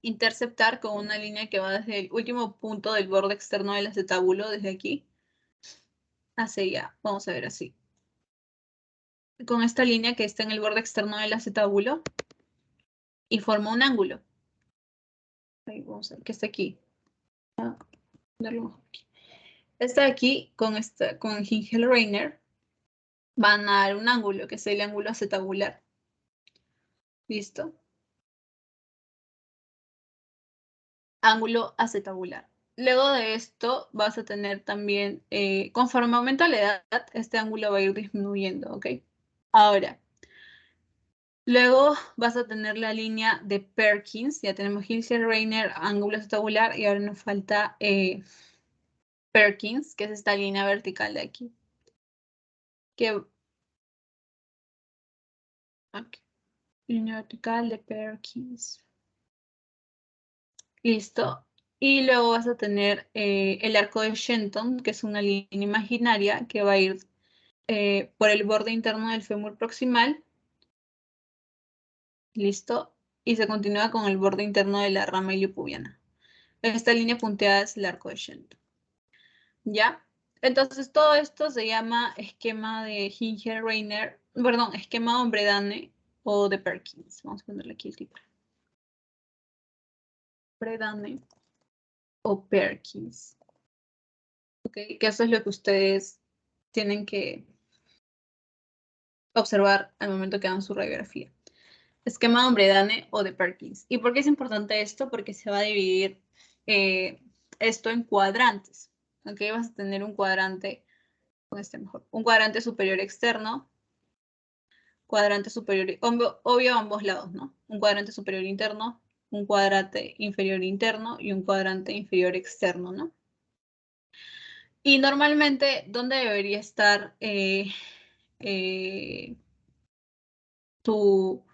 interceptar con una línea que va desde el último punto del borde externo del acetábulo, desde aquí, hacia allá. Vamos a ver así. Con esta línea que está en el borde externo del acetábulo y forma un ángulo. Ahí vamos a ver que está aquí. Esta de aquí, con Hilgenreiner, van a dar un ángulo, que es el ángulo acetabular. ¿Listo? Ángulo acetabular. Luego de esto vas a tener también, conforme aumenta la edad, este ángulo va a ir disminuyendo, ¿ok? Ahora, luego vas a tener la línea de Perkins, ya tenemos Hilgenreiner, ángulo acetabular, y ahora nos falta Perkins, que es esta línea vertical de aquí. Okay. Línea vertical de Perkins. Listo. Y luego vas a tener el arco de Shenton, que es una línea imaginaria que va a ir por el borde interno del fémur proximal. Listo. Y se continúa con el borde interno de la rama iliopubiana. Esta línea punteada es el arco de Shenton. ¿Ya? Entonces todo esto se llama esquema de Hilgenreiner, perdón, esquema Ombredane o de Perkins. Vamos a ponerle aquí el título. Ombredane o Perkins. ¿Okay? Que eso es lo que ustedes tienen que observar al momento que hagan su radiografía. Esquema de Ombredane o de Perkins. ¿Y por qué es importante esto? Porque se va a dividir esto en cuadrantes. ¿Ok? Vas a tener un cuadrante, con este mejor, un cuadrante superior externo, cuadrante superior, obvio a ambos lados, ¿no? Un cuadrante superior interno, un cuadrante inferior interno y un cuadrante inferior externo, ¿no? Y normalmente, ¿dónde debería estar tu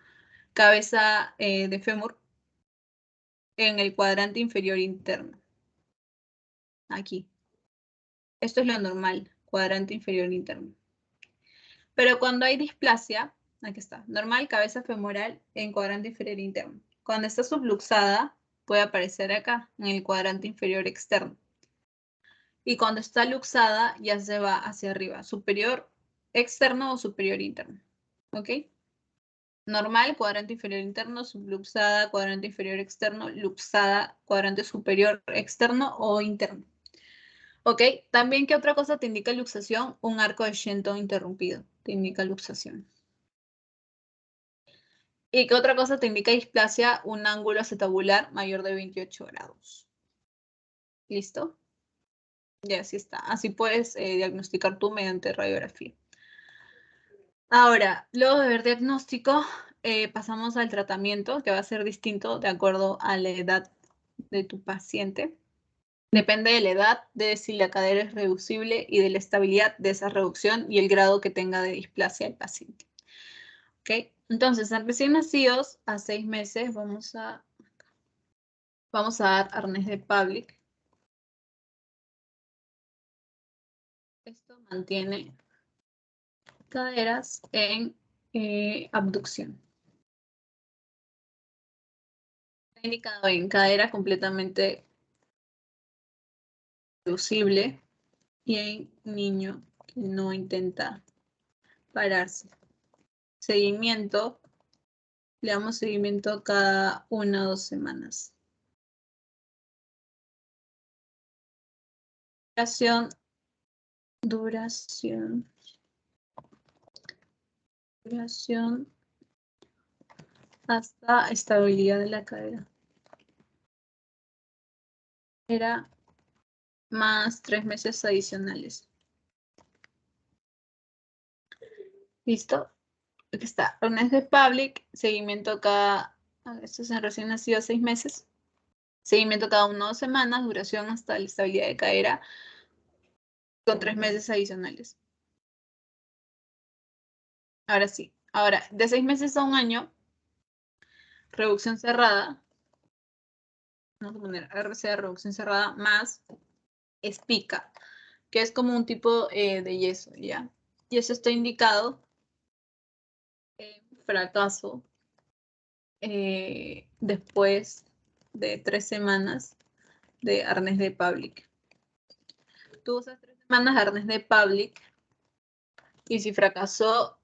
cabeza de fémur? en el cuadrante inferior interno. Aquí. Esto es lo normal, cuadrante inferior interno. Pero cuando hay displasia, aquí está, normal, cabeza femoral en cuadrante inferior interno. Cuando está subluxada, puede aparecer acá, en el cuadrante inferior externo. Y cuando está luxada, ya se va hacia arriba, superior externo o superior interno. ¿Ok? Normal, cuadrante inferior interno, subluxada, cuadrante inferior externo, luxada, cuadrante superior externo o interno. ¿Ok? También, ¿qué otra cosa te indica luxación? Un arco de Shenton interrumpido te indica luxación. ¿Y qué otra cosa te indica displasia? Un ángulo acetabular mayor de 28 grados. ¿Listo? Ya así está. Así puedes diagnosticar tú mediante radiografía. Ahora, luego de ver diagnóstico, pasamos al tratamiento, que va a ser distinto de acuerdo a la edad de tu paciente. Depende de la edad, de si la cadera es reducible y de la estabilidad de esa reducción y el grado que tenga de displasia el paciente. ¿Ok? Entonces, en recién nacidos, a 6 meses, vamos a dar arnés de Pavlik. Esto mantiene caderas en abducción. Está indicado en cadera completamente reducible y en niño que no intenta pararse. Seguimiento, le damos seguimiento cada 1 o 2 semanas. Duración hasta estabilidad de la cadera. Era más 3 meses adicionales. ¿Listo? Aquí está. Arnés de Pavlik, seguimiento cada, esto es en recién nacido a 6 meses. Seguimiento cada 1 o 2 semanas, duración hasta la estabilidad de cadera con 3 meses adicionales. Ahora sí. Ahora, de 6 meses a 1 año, reducción cerrada. Vamos a poner RCA, reducción cerrada, más espica, que es como un tipo de yeso, ¿ya? Y eso está indicado en fracaso después de 3 semanas de arnés de Pavlik. Tú usas 3 semanas de arnés de Pavlik y si fracasó,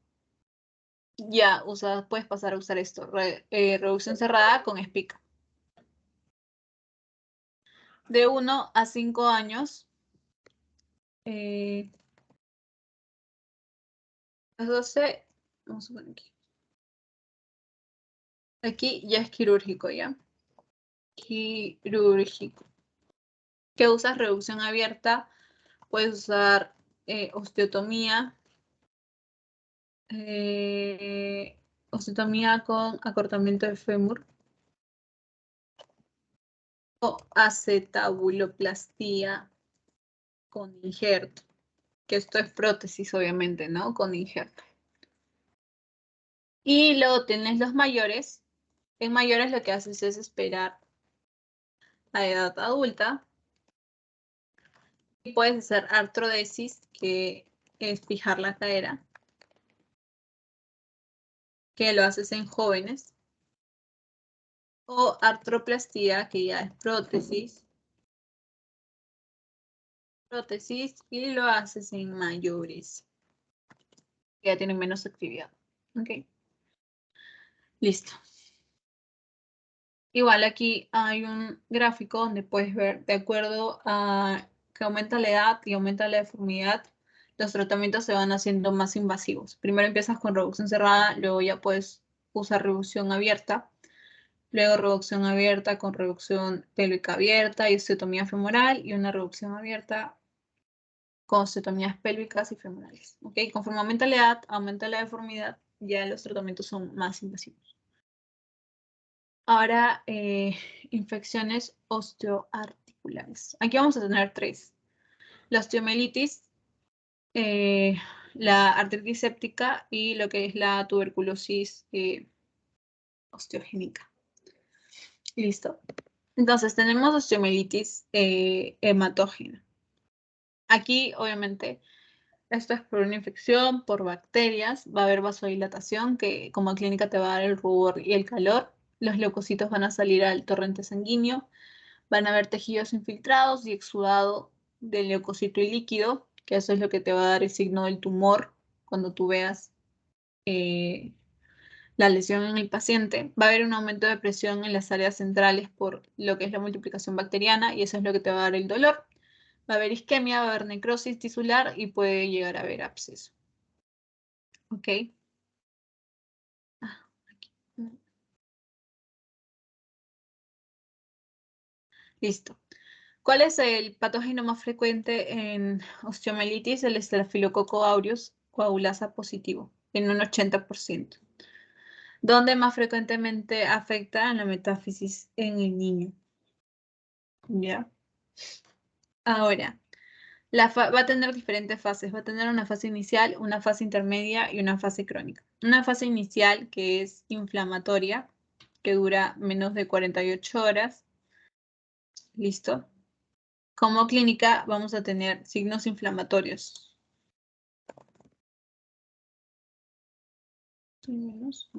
ya puedes pasar a usar esto, reducción cerrada con espica. De 1 a 5 años, los 12, vamos a poner aquí. Aquí ya es quirúrgico, ¿ya? Quirúrgico. ¿Qué usas? Reducción abierta. Puedes usar osteotomía. Osteotomía con acortamiento de fémur. O acetabuloplastía con injerto. Que esto es prótesis, obviamente, ¿no? Con injerto. Y luego tienes los mayores. En mayores lo que haces es esperar a edad adulta. Y puedes hacer artrodesis, que es fijar la cadera, que lo haces en jóvenes. O artroplastía, que ya es prótesis. Y lo haces en mayores, que ya tienen menos actividad. ¿Ok? Listo. Igual aquí hay un gráfico donde puedes ver, de acuerdo a que aumenta la edad y aumenta la deformidad, los tratamientos se van haciendo más invasivos. Primero empiezas con reducción cerrada, luego ya puedes usar reducción abierta, luego reducción abierta con reducción pélvica abierta y osteotomía femoral, y una reducción abierta con osteotomías pélvicas y femorales. ¿Ok? Conforme aumenta la edad, aumenta la deformidad, ya los tratamientos son más invasivos. Ahora, infecciones osteoarticulares. Aquí vamos a tener 3. La osteomielitis, la artritis séptica y lo que es la tuberculosis osteogénica. Listo. Entonces, tenemos osteomielitis hematógena. Aquí, obviamente, esto es por una infección, por bacterias, va a haber vasodilatación, que como clínica te va a dar el rubor y el calor. Los leucocitos van a salir al torrente sanguíneo, van a haber tejidos infiltrados y exudado del leucocito y líquido, que eso es lo que te va a dar el signo del tumor cuando tú veas la lesión en el paciente. Va a haber un aumento de presión en las áreas centrales por lo que es la multiplicación bacteriana y eso es lo que te va a dar el dolor. Va a haber isquemia, va a haber necrosis tisular y puede llegar a haber absceso. ¿Ok? Aquí. Listo. ¿Cuál es el patógeno más frecuente en osteomielitis? El Staphylococcus aureus coagulasa positivo, en un 80%. ¿Dónde más frecuentemente afecta en la metáfisis en el niño? ¿Ya? Ahora, va a tener diferentes fases. Va a tener una fase inicial, una fase intermedia y una fase crónica. Una fase inicial que es inflamatoria, que dura menos de 48 horas. ¿Listo? Como clínica vamos a tener signos inflamatorios. Signos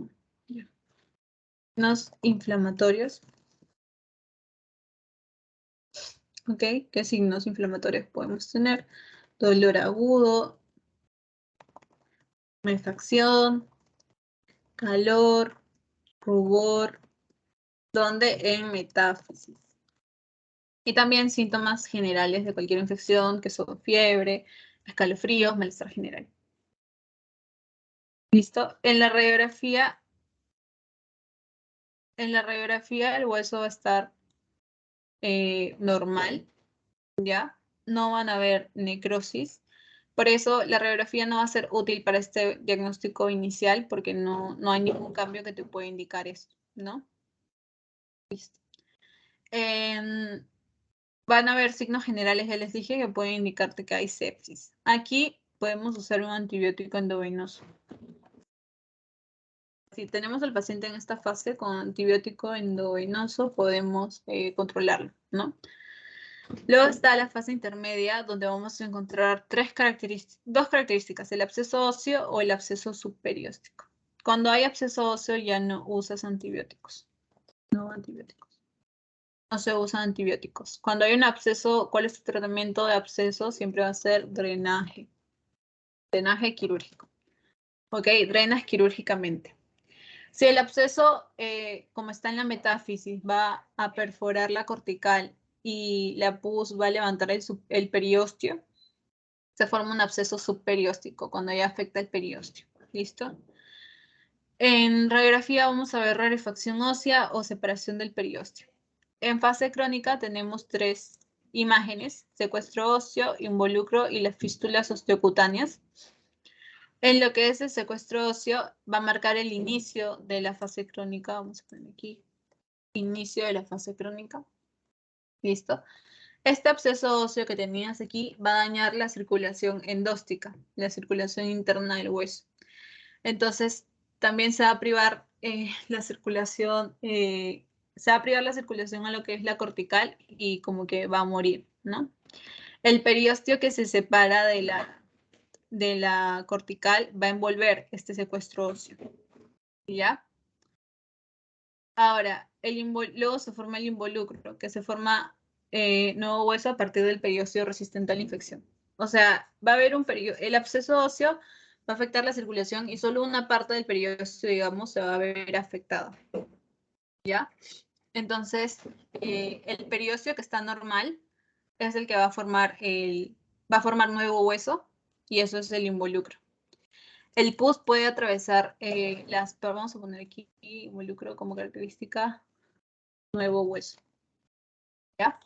inflamatorios. ¿Ok? ¿Qué signos inflamatorios podemos tener? Dolor agudo, refacción, calor, rubor, donde en metáfisis. Y también síntomas generales de cualquier infección, que son fiebre, escalofríos, malestar general. ¿Listo? En la radiografía el hueso va a estar normal, ¿ya? No van a haber necrosis. Por eso la radiografía no va a ser útil para este diagnóstico inicial porque no hay ningún cambio que te pueda indicar esto, ¿no? Listo. Van a haber signos generales, ya les dije, que pueden indicarte que hay sepsis. Aquí podemos usar un antibiótico endovenoso. Si tenemos al paciente en esta fase con antibiótico endovenoso, podemos controlarlo, ¿no? Luego está la fase intermedia, donde vamos a encontrar dos características, el absceso óseo o el absceso subperióstico. Cuando hay absceso óseo ya no usas antibióticos. No antibióticos. No se usan antibióticos. Cuando hay un absceso, ¿cuál es el tratamiento de absceso? Siempre va a ser drenaje. Drenaje quirúrgico. ¿Ok? Drenas quirúrgicamente. Si el absceso, como está en la metáfisis, va a perforar la cortical y la pus va a levantar el periósteo, se forma un absceso subperióstico cuando ya afecta el periósteo. ¿Listo? En radiografía vamos a ver rarefacción ósea o separación del periósteo. En fase crónica tenemos 3 imágenes: secuestro óseo, involucro y las fístulas osteocutáneas. En lo que es el secuestro óseo va a marcar el inicio de la fase crónica. Vamos a poner aquí, inicio de la fase crónica. ¿Listo? Este absceso óseo que tenías aquí va a dañar la circulación endóstica, la circulación interna del hueso. Entonces, también se va a privar la circulación, a lo que es la cortical y como que va a morir, ¿no? El periósteo que se separa de la cortical va a envolver este secuestro óseo, ¿ya? Ahora, luego se forma el involucro, que se forma nuevo hueso a partir del periósteo resistente a la infección. O sea, va a haber el absceso óseo va a afectar la circulación y solo una parte del periósteo, digamos, se va a ver afectada, ¿ya? Entonces, el periósteo que está normal es el que va a formar nuevo hueso y eso es el involucro. El pus puede atravesar vamos a poner aquí involucro como característica, nuevo hueso, ¿ya?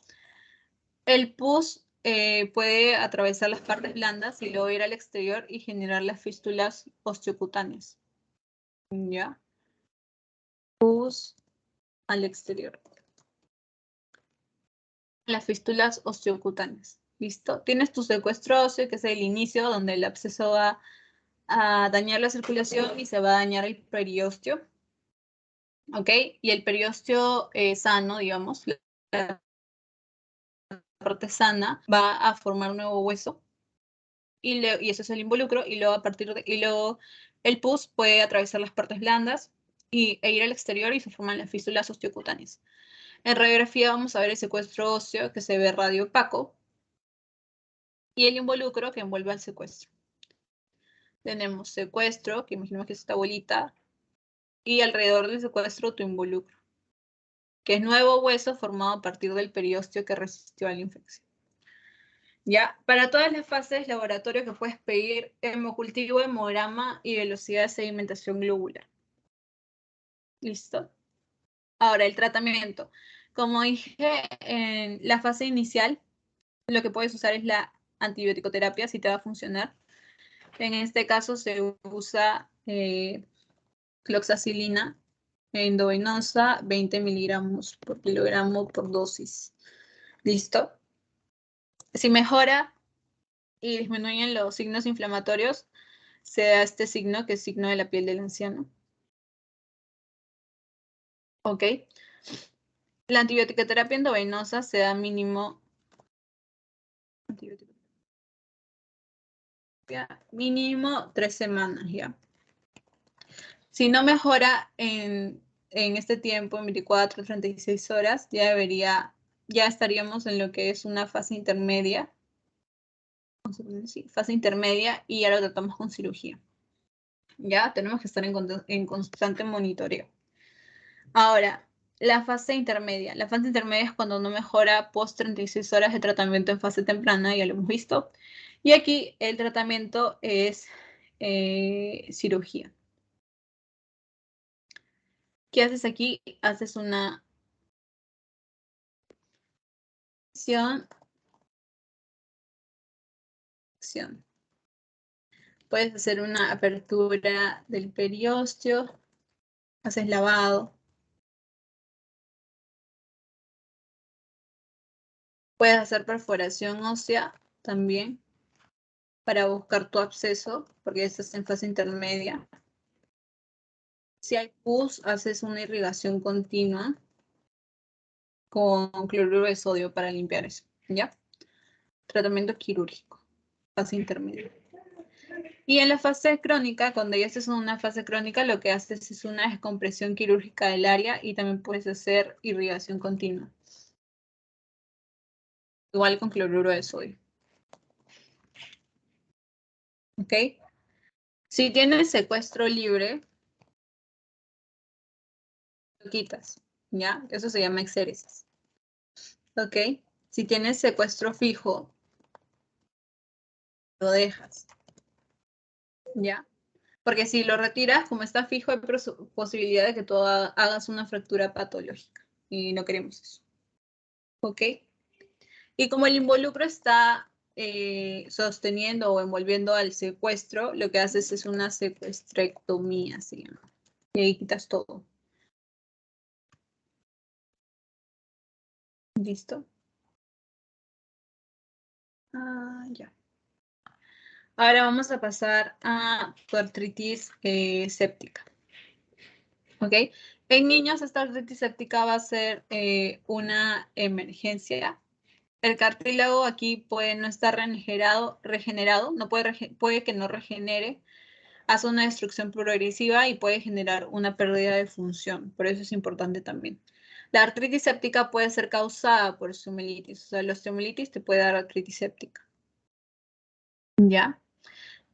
El pus puede atravesar las partes blandas y luego ir al exterior y generar las fístulas osteocutáneas, ¿ya? Pus al exterior. Las fístulas osteocutáneas, ¿listo? Tienes tu secuestro óseo, que es el inicio donde el absceso va a dañar la circulación y se va a dañar el periósteo, ¿ok? Y el periósteo sano, digamos, la parte sana va a formar nuevo hueso y eso es el involucro, y luego el pus puede atravesar las partes blandas e ir al exterior y se forman las fístulas osteocutáneas. En radiografía vamos a ver el secuestro óseo, que se ve radiopaco, y el involucro que envuelve al secuestro. Tenemos secuestro, que imaginemos que es esta bolita, y alrededor del secuestro tu involucro, que es nuevo hueso formado a partir del periósteo que resistió a la infección. Ya, para todas las fases, laboratorio que puedes pedir: hemocultivo, hemograma y velocidad de sedimentación globular. ¿Listo? Ahora, el tratamiento. Como dije, en la fase inicial, lo que puedes usar es la antibiótico-terapia, si te va a funcionar. En este caso se usa cloxacilina endovenosa, 20 miligramos por kilogramo por dosis. ¿Listo? Si mejora y disminuyen los signos inflamatorios, se da este signo, que es signo de la piel del anciano. ¿Ok? La antibiótico-terapia endovenosa se da mínimo 3 semanas, ¿ya? Si no mejora en este tiempo, en 24, 36 horas, ya estaríamos en lo que es una fase intermedia. Vamos a poner así, fase intermedia, y ya lo tratamos con cirugía. Ya tenemos que estar en constante monitoreo. Ahora, la fase intermedia. La fase intermedia es cuando no mejora post 36 horas de tratamiento en fase temprana, ya lo hemos visto. Y aquí el tratamiento es cirugía. ¿Qué haces aquí? Haces una acción. Puedes hacer una apertura del periósteo, haces lavado. Puedes hacer perforación ósea también para buscar tu absceso, porque estás en fase intermedia. Si hay pus, haces una irrigación continua con cloruro de sodio para limpiar eso, ¿ya? Tratamiento quirúrgico, fase intermedia. Y en la fase crónica, cuando ya estés en una fase crónica, lo que haces es una descompresión quirúrgica del área y también puedes hacer irrigación continua. Igual con cloruro de sodio. ¿Ok? Si tienes secuestro libre, lo quitas, ¿ya? Eso se llama exéresis. ¿Ok? Si tienes secuestro fijo, lo dejas, ¿ya? Porque si lo retiras, como está fijo, hay posibilidad de que tú hagas una fractura patológica. Y no queremos eso. ¿Ok? Y como el involucro está sosteniendo o envolviendo al secuestro, lo que haces es una secuestrectomía, se llama. Y ahí quitas todo. ¿Listo? Ya. Ahora vamos a pasar a tu artritis séptica. ¿Ok? En niños, esta artritis séptica va a ser una emergencia. El cartílago aquí puede no estar regenerado, no puede que no regenere, hace una destrucción progresiva y puede generar una pérdida de función. Por eso es importante también. La artritis séptica puede ser causada por osteomielitis. O sea, la osteomielitis te puede dar artritis séptica. ¿Ya?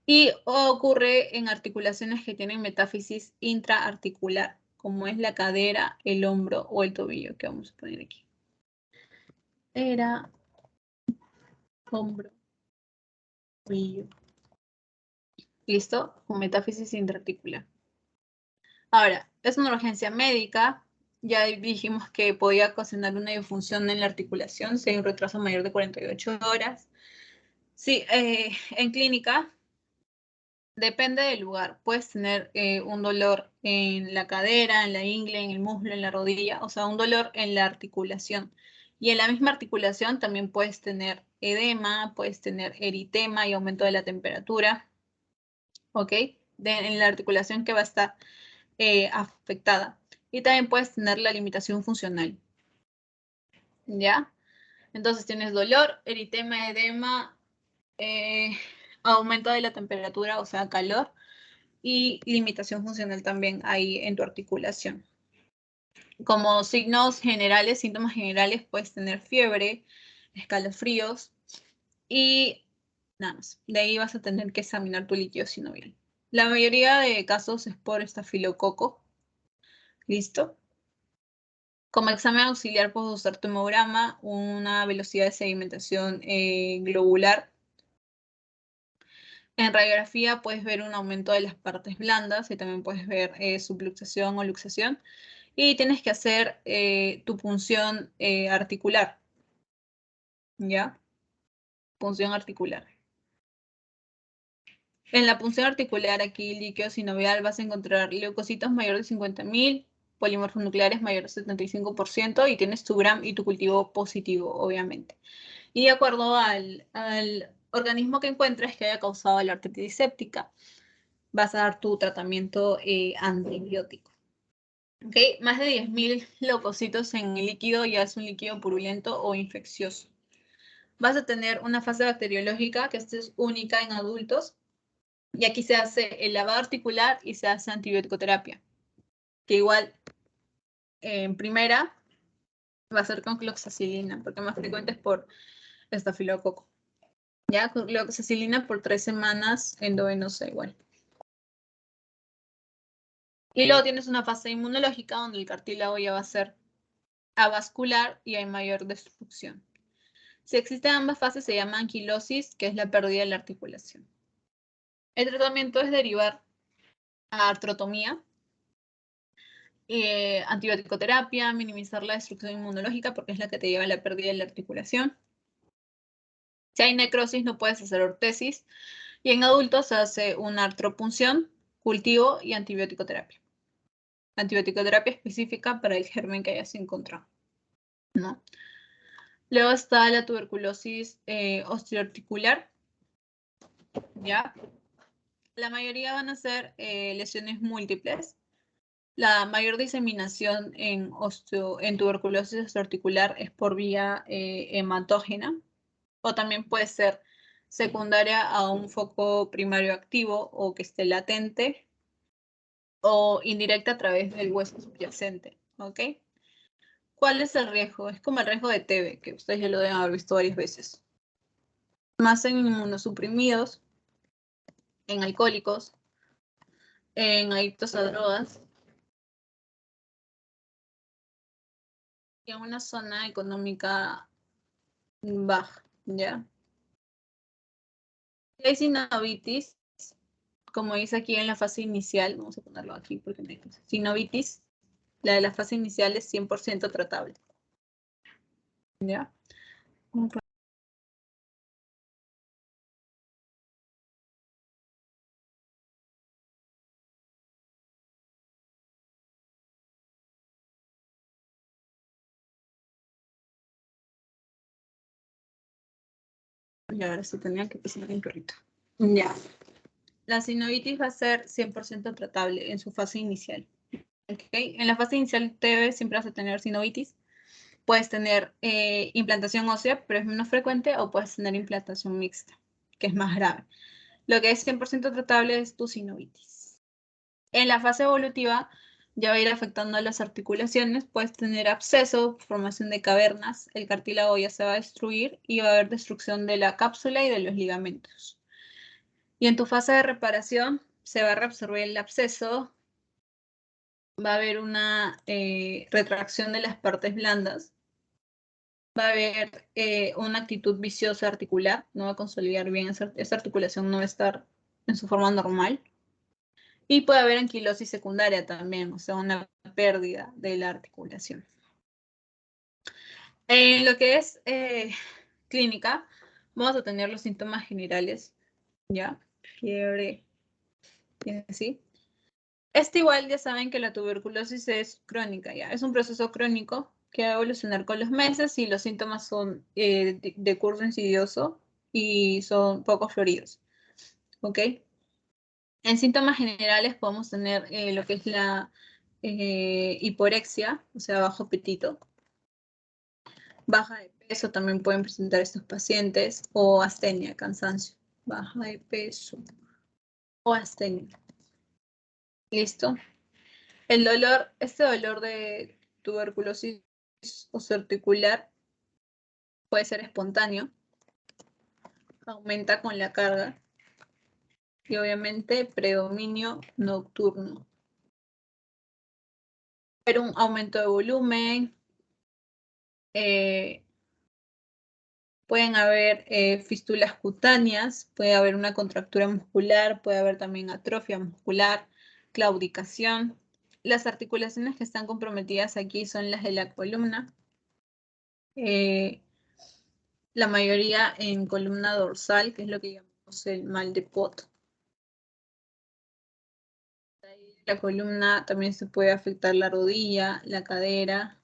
Y ocurre en articulaciones que tienen metáfisis intraarticular, como es la cadera, el hombro o el tobillo, que vamos a poner aquí. Cadera, hombro, tobillo. ¿Listo? Con metáfisis intraarticular. Ahora, es una urgencia médica. Ya dijimos que podía ocasionar una disfunción en la articulación si hay un retraso mayor de 48 horas. Sí, en clínica, depende del lugar. Puedes tener un dolor en la cadera, en la ingle, en el muslo, en la rodilla, o sea, un dolor en la articulación. Y en la misma articulación también puedes tener edema, puedes tener eritema y aumento de la temperatura, ¿ok? En la articulación que va a estar afectada. Y también puedes tener la limitación funcional. ¿ya? Entonces tienes dolor, eritema, edema, aumento de la temperatura, o sea, calor, y limitación funcional también ahí en tu articulación. Como signos generales, síntomas generales, puedes tener fiebre, escalofríos y nada más. De ahí vas a tener que examinar tu líquido sinovial. La mayoría de casos es por estafilococo. ¿Listo? Como examen auxiliar puedes usar tu hemograma, una velocidad de sedimentación globular. En radiografía puedes ver un aumento de las partes blandas y también puedes ver subluxación o luxación. Y tienes que hacer tu punción articular, ¿ya? Punción articular. En la punción articular, aquí líquido sinovial, vas a encontrar leucocitos mayores de 50.000, polímeros nucleares mayores de 75% y tienes tu Gram y tu cultivo positivo, obviamente. Y de acuerdo al organismo que encuentres que haya causado la artritis séptica, vas a dar tu tratamiento antibiótico. ¿Okay? Más de 10.000 leucocitos en el líquido ya es un líquido purulento o infeccioso. Vas a tener una fase bacteriológica que esta es única en adultos y aquí se hace el lavado articular y se hace antibiótico-terapia, que igual en primera va a ser con cloxacilina, porque más frecuente es por estafilococo. Ya, con cloxacilina por 3 semanas endovenosa igual. Y luego tienes una fase inmunológica donde el cartílago ya va a ser avascular y hay mayor destrucción. Si existen ambas fases se llama anquilosis, que es la pérdida de la articulación. El tratamiento es derivar a artrotomía, antibiótico-terapia, minimizar la destrucción inmunológica porque es la que te lleva a la pérdida de la articulación. Si hay necrosis no puedes hacer ortesis y en adultos se hace una artropunción, cultivo y antibiótico-terapia. Antibiótico-terapia específica para el germen que hayas encontrado, ¿no? Luego está la tuberculosis osteoarticular, ¿ya? La mayoría van a ser lesiones múltiples. La mayor diseminación en tuberculosis osteoarticular es por vía hematógena o también puede ser secundaria a un foco primario activo o que esté latente o indirecta a través del hueso subyacente, ¿ok? ¿Cuál es el riesgo? Es como el riesgo de TB, que ustedes ya lo deben haber visto varias veces. Más en inmunosuprimidos, en alcohólicos, en adictos a drogas y en una zona económica baja, ¿ya? Hay sinovitis, como dice aquí en la fase inicial, vamos a ponerlo aquí porque me dice, sinovitis, la de la fase inicial es 100% tratable, ¿ya? Y ahora sí tenía que pasar un perrito. Ya. La sinovitis va a ser 100% tratable en su fase inicial. ¿Okay? En la fase inicial TB siempre vas a tener sinovitis. Puedes tener implantación ósea, pero es menos frecuente, o puedes tener implantación mixta, que es más grave. Lo que es 100% tratable es tu sinovitis. En la fase evolutiva ya va a ir afectando a las articulaciones, puedes tener absceso, formación de cavernas, el cartílago ya se va a destruir y va a haber destrucción de la cápsula y de los ligamentos. Y en tu fase de reparación se va a reabsorber el absceso, va a haber una retracción de las partes blandas, va a haber una actitud viciosa articular, no va a consolidar bien esa articulación, no va a estar en su forma normal. Y puede haber anquilosis secundaria también, o sea, una pérdida de la articulación. En lo que es clínica, vamos a tener los síntomas generales, ¿ya? Fiebre, ¿sí? Igual ya saben que la tuberculosis es crónica, ¿ya? Es un proceso crónico que va a evolucionar con los meses y los síntomas son de curso insidioso y son poco floridos, ¿ok? En síntomas generales podemos tener lo que es la hiporexia, o sea, bajo apetito. Baja de peso también pueden presentar estos pacientes, o astenia, cansancio. Baja de peso o astenia. ¿Listo? El dolor, este dolor de tuberculosis osteoarticular puede ser espontáneo, aumenta con la carga y obviamente predominio nocturno. Pero un aumento de volumen, pueden haber fístulas cutáneas, puede haber una contractura muscular, puede haber también atrofia muscular, claudicación. Las articulaciones que están comprometidas aquí son las de la columna. La mayoría en columna dorsal, que es lo que llamamos el mal de Pot. La columna también se puede afectar la rodilla, la cadera,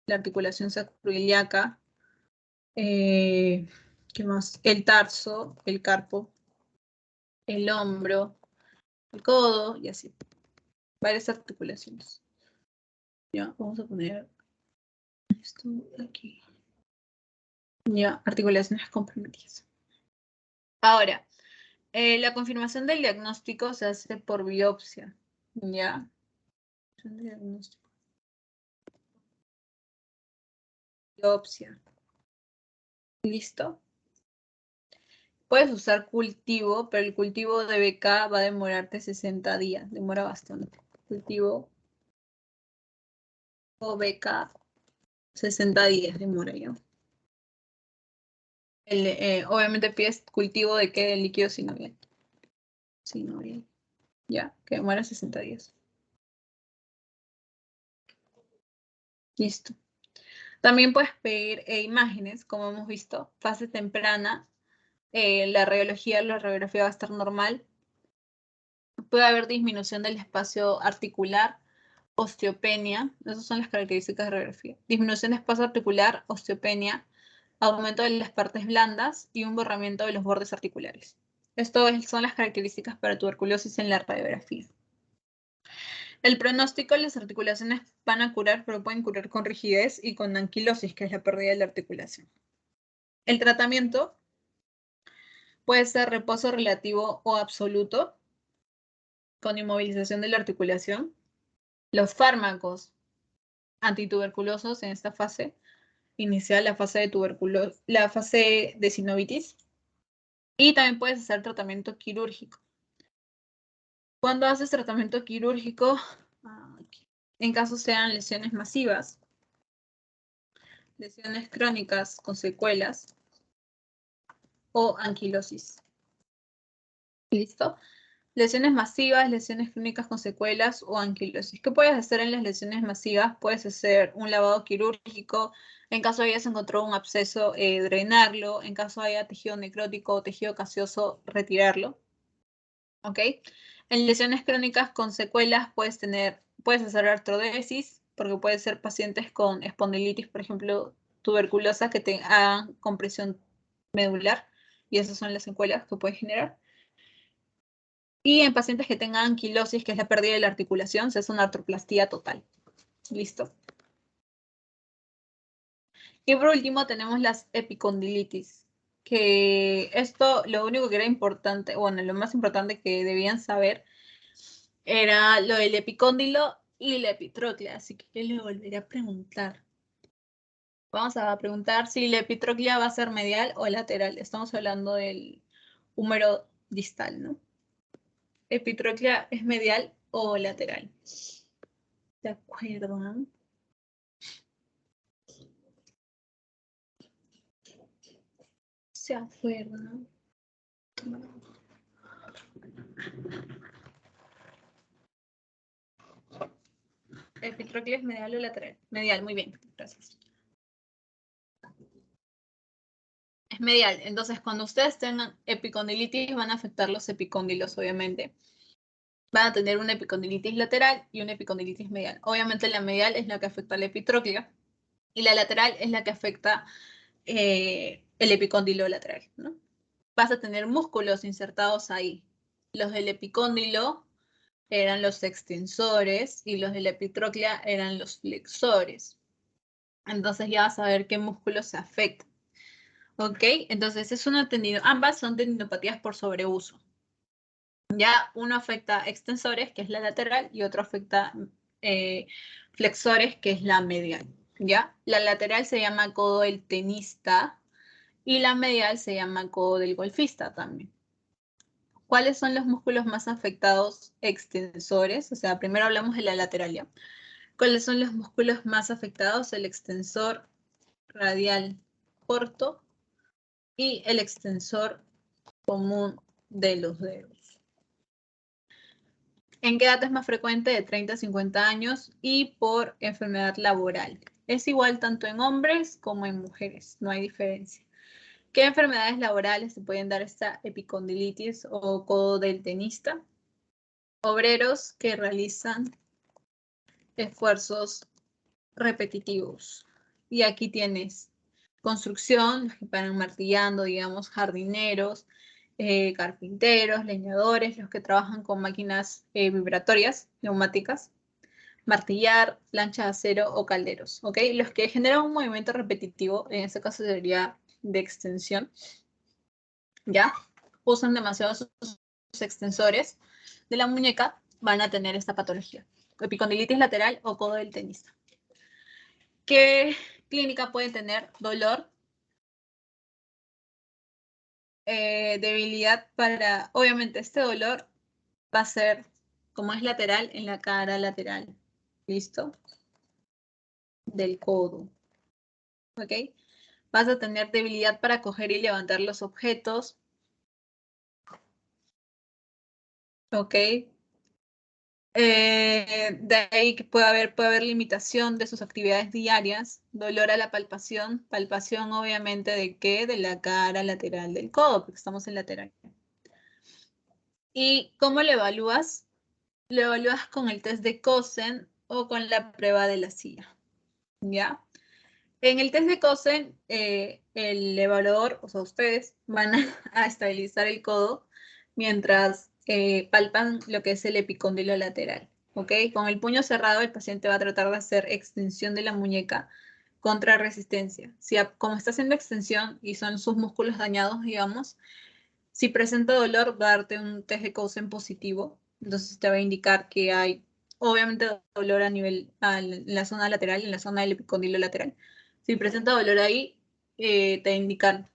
la articulación sacroiliaca, ¿qué más? El tarso, el carpo, el hombro, el codo y así. Varias articulaciones. Ya, vamos a poner esto aquí. Ya, articulaciones comprometidas. Ahora, la confirmación del diagnóstico se hace por biopsia. Ya. Diagnóstico. Biopsia. ¿Listo? Puedes usar cultivo, pero el cultivo de BK va a demorarte 60 días. Demora bastante. Cultivo o BK, 60 días demora ya. Obviamente pides cultivo de qué líquido sinovial. Sinovial. Ya, que demora 60 días. Listo. También puedes pedir imágenes, como hemos visto, fase temprana. La radiografía va a estar normal. Puede haber disminución del espacio articular, osteopenia. Esas son las características de radiografía. Disminución de espacio articular, osteopenia, aumento de las partes blandas y un borramiento de los bordes articulares. Estas son las características para tuberculosis en la radiografía. El pronóstico, las articulaciones van a curar, pero pueden curar con rigidez y con anquilosis, que es la pérdida de la articulación. El tratamiento puede ser reposo relativo o absoluto, con inmovilización de la articulación. Los fármacos antituberculosos en esta fase inicial, la fase de sinovitis. Y también puedes hacer tratamiento quirúrgico. Cuando haces tratamiento quirúrgico, en caso sean lesiones masivas, lesiones crónicas con secuelas o anquilosis. ¿Listo? Lesiones masivas, lesiones crónicas con secuelas o anquilosis. ¿Qué puedes hacer en las lesiones masivas? Puedes hacer un lavado quirúrgico. En caso hayas encontrado un absceso, drenarlo. En caso haya tejido necrótico o tejido caseoso, retirarlo. ¿Ok? En lesiones crónicas con secuelas puedes hacer artrodesis, porque puede ser pacientes con espondilitis, por ejemplo, tuberculosa, que te hagan compresión medular, y esas son las secuelas que puede generar. Y en pacientes que tengan anquilosis, que es la pérdida de la articulación, se hace una artroplastía total. ¿Listo? Y por último tenemos las epicondilitis, que esto, lo único que era importante, bueno, lo más importante que debían saber era lo del epicóndilo y la epitroclea, así que le volveré a preguntar. Vamos a preguntar si la epitroclea va a ser medial o lateral. Estamos hablando del húmero distal, ¿no? Epitroclea es medial o lateral. ¿De acuerdo? ¿No? ¿Se acuerdan? Epitroclea es medial o lateral. Medial, muy bien, gracias. Es medial, entonces cuando ustedes tengan epicondilitis van a afectar los epicóndilos, obviamente. Van a tener una epicondilitis lateral y una epicondilitis medial. Obviamente la medial es la que afecta la epitroclea y la lateral es la que afecta el epicóndilo lateral, ¿no? Vas a tener músculos insertados ahí. Los del epicóndilo eran los extensores y los de la epitroclea eran los flexores. Entonces ya vas a ver qué músculos se afectan. ¿Ok? Entonces es una ambas son tendinopatías por sobreuso. Ya uno afecta extensores, que es la lateral, y otro afecta flexores, que es la medial. ¿Ya? La lateral se llama codo del tenista y la medial se llama codo del golfista también. ¿Cuáles son los músculos más afectados extensores? O sea, primero hablamos de la lateral, ¿ya? ¿Cuáles son los músculos más afectados? El extensor radial corto y el extensor común de los dedos. ¿En qué edad es más frecuente? De 30 a 50 años y por enfermedad laboral. Es igual tanto en hombres como en mujeres, no hay diferencia. ¿Qué enfermedades laborales se pueden dar esta epicondilitis o codo del tenista? Obreros que realizan esfuerzos repetitivos. Y aquí tienes construcción, los que paran martillando, digamos, jardineros, carpinteros, leñadores, los que trabajan con máquinas vibratorias, neumáticas, martillar, plancha de acero o calderos, ¿ok? Los que generan un movimiento repetitivo, en este caso sería de extensión, ¿ya? Usan demasiado sus extensores de la muñeca, van a tener esta patología. Epicondilitis lateral o codo del tenista. ¿Qué clínica puede tener? Dolor, debilidad para, obviamente este dolor va a ser, como es lateral, en la cara lateral, ¿listo? Del codo, ¿ok? Vas a tener debilidad para coger y levantar los objetos, ¿ok? De ahí que puede haber limitación de sus actividades diarias, dolor a la palpación obviamente de qué, de la cara lateral del codo, porque estamos en lateral. ¿Y cómo lo evalúas? Lo evalúas con el test de Cosen o con la prueba de la silla, ¿ya? En el test de Cosen, el evaluador, o sea, ustedes van a estabilizar el codo mientras palpan lo que es el epicóndilo lateral, ¿ok? Con el puño cerrado, el paciente va a tratar de hacer extensión de la muñeca contra resistencia. Si, como está haciendo extensión y son sus músculos dañados, digamos, si presenta dolor, va a darte un test de Cosen positivo. Entonces te va a indicar que hay, obviamente, dolor a nivel, en la zona lateral, en la zona del epicóndilo lateral. Si presenta dolor ahí, te indican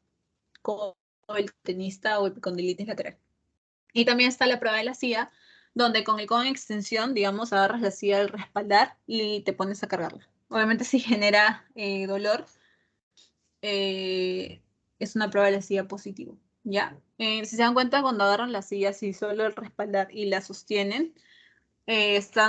como el tenista o epicondilitis lateral. Y también está la prueba de la silla, donde con el codo en extensión, digamos, agarras la silla al respaldar y te pones a cargarla. Obviamente si genera dolor, es una prueba de la silla positivo, ¿ya? Si se dan cuenta, cuando agarran la silla, si solo el respaldar y la sostienen,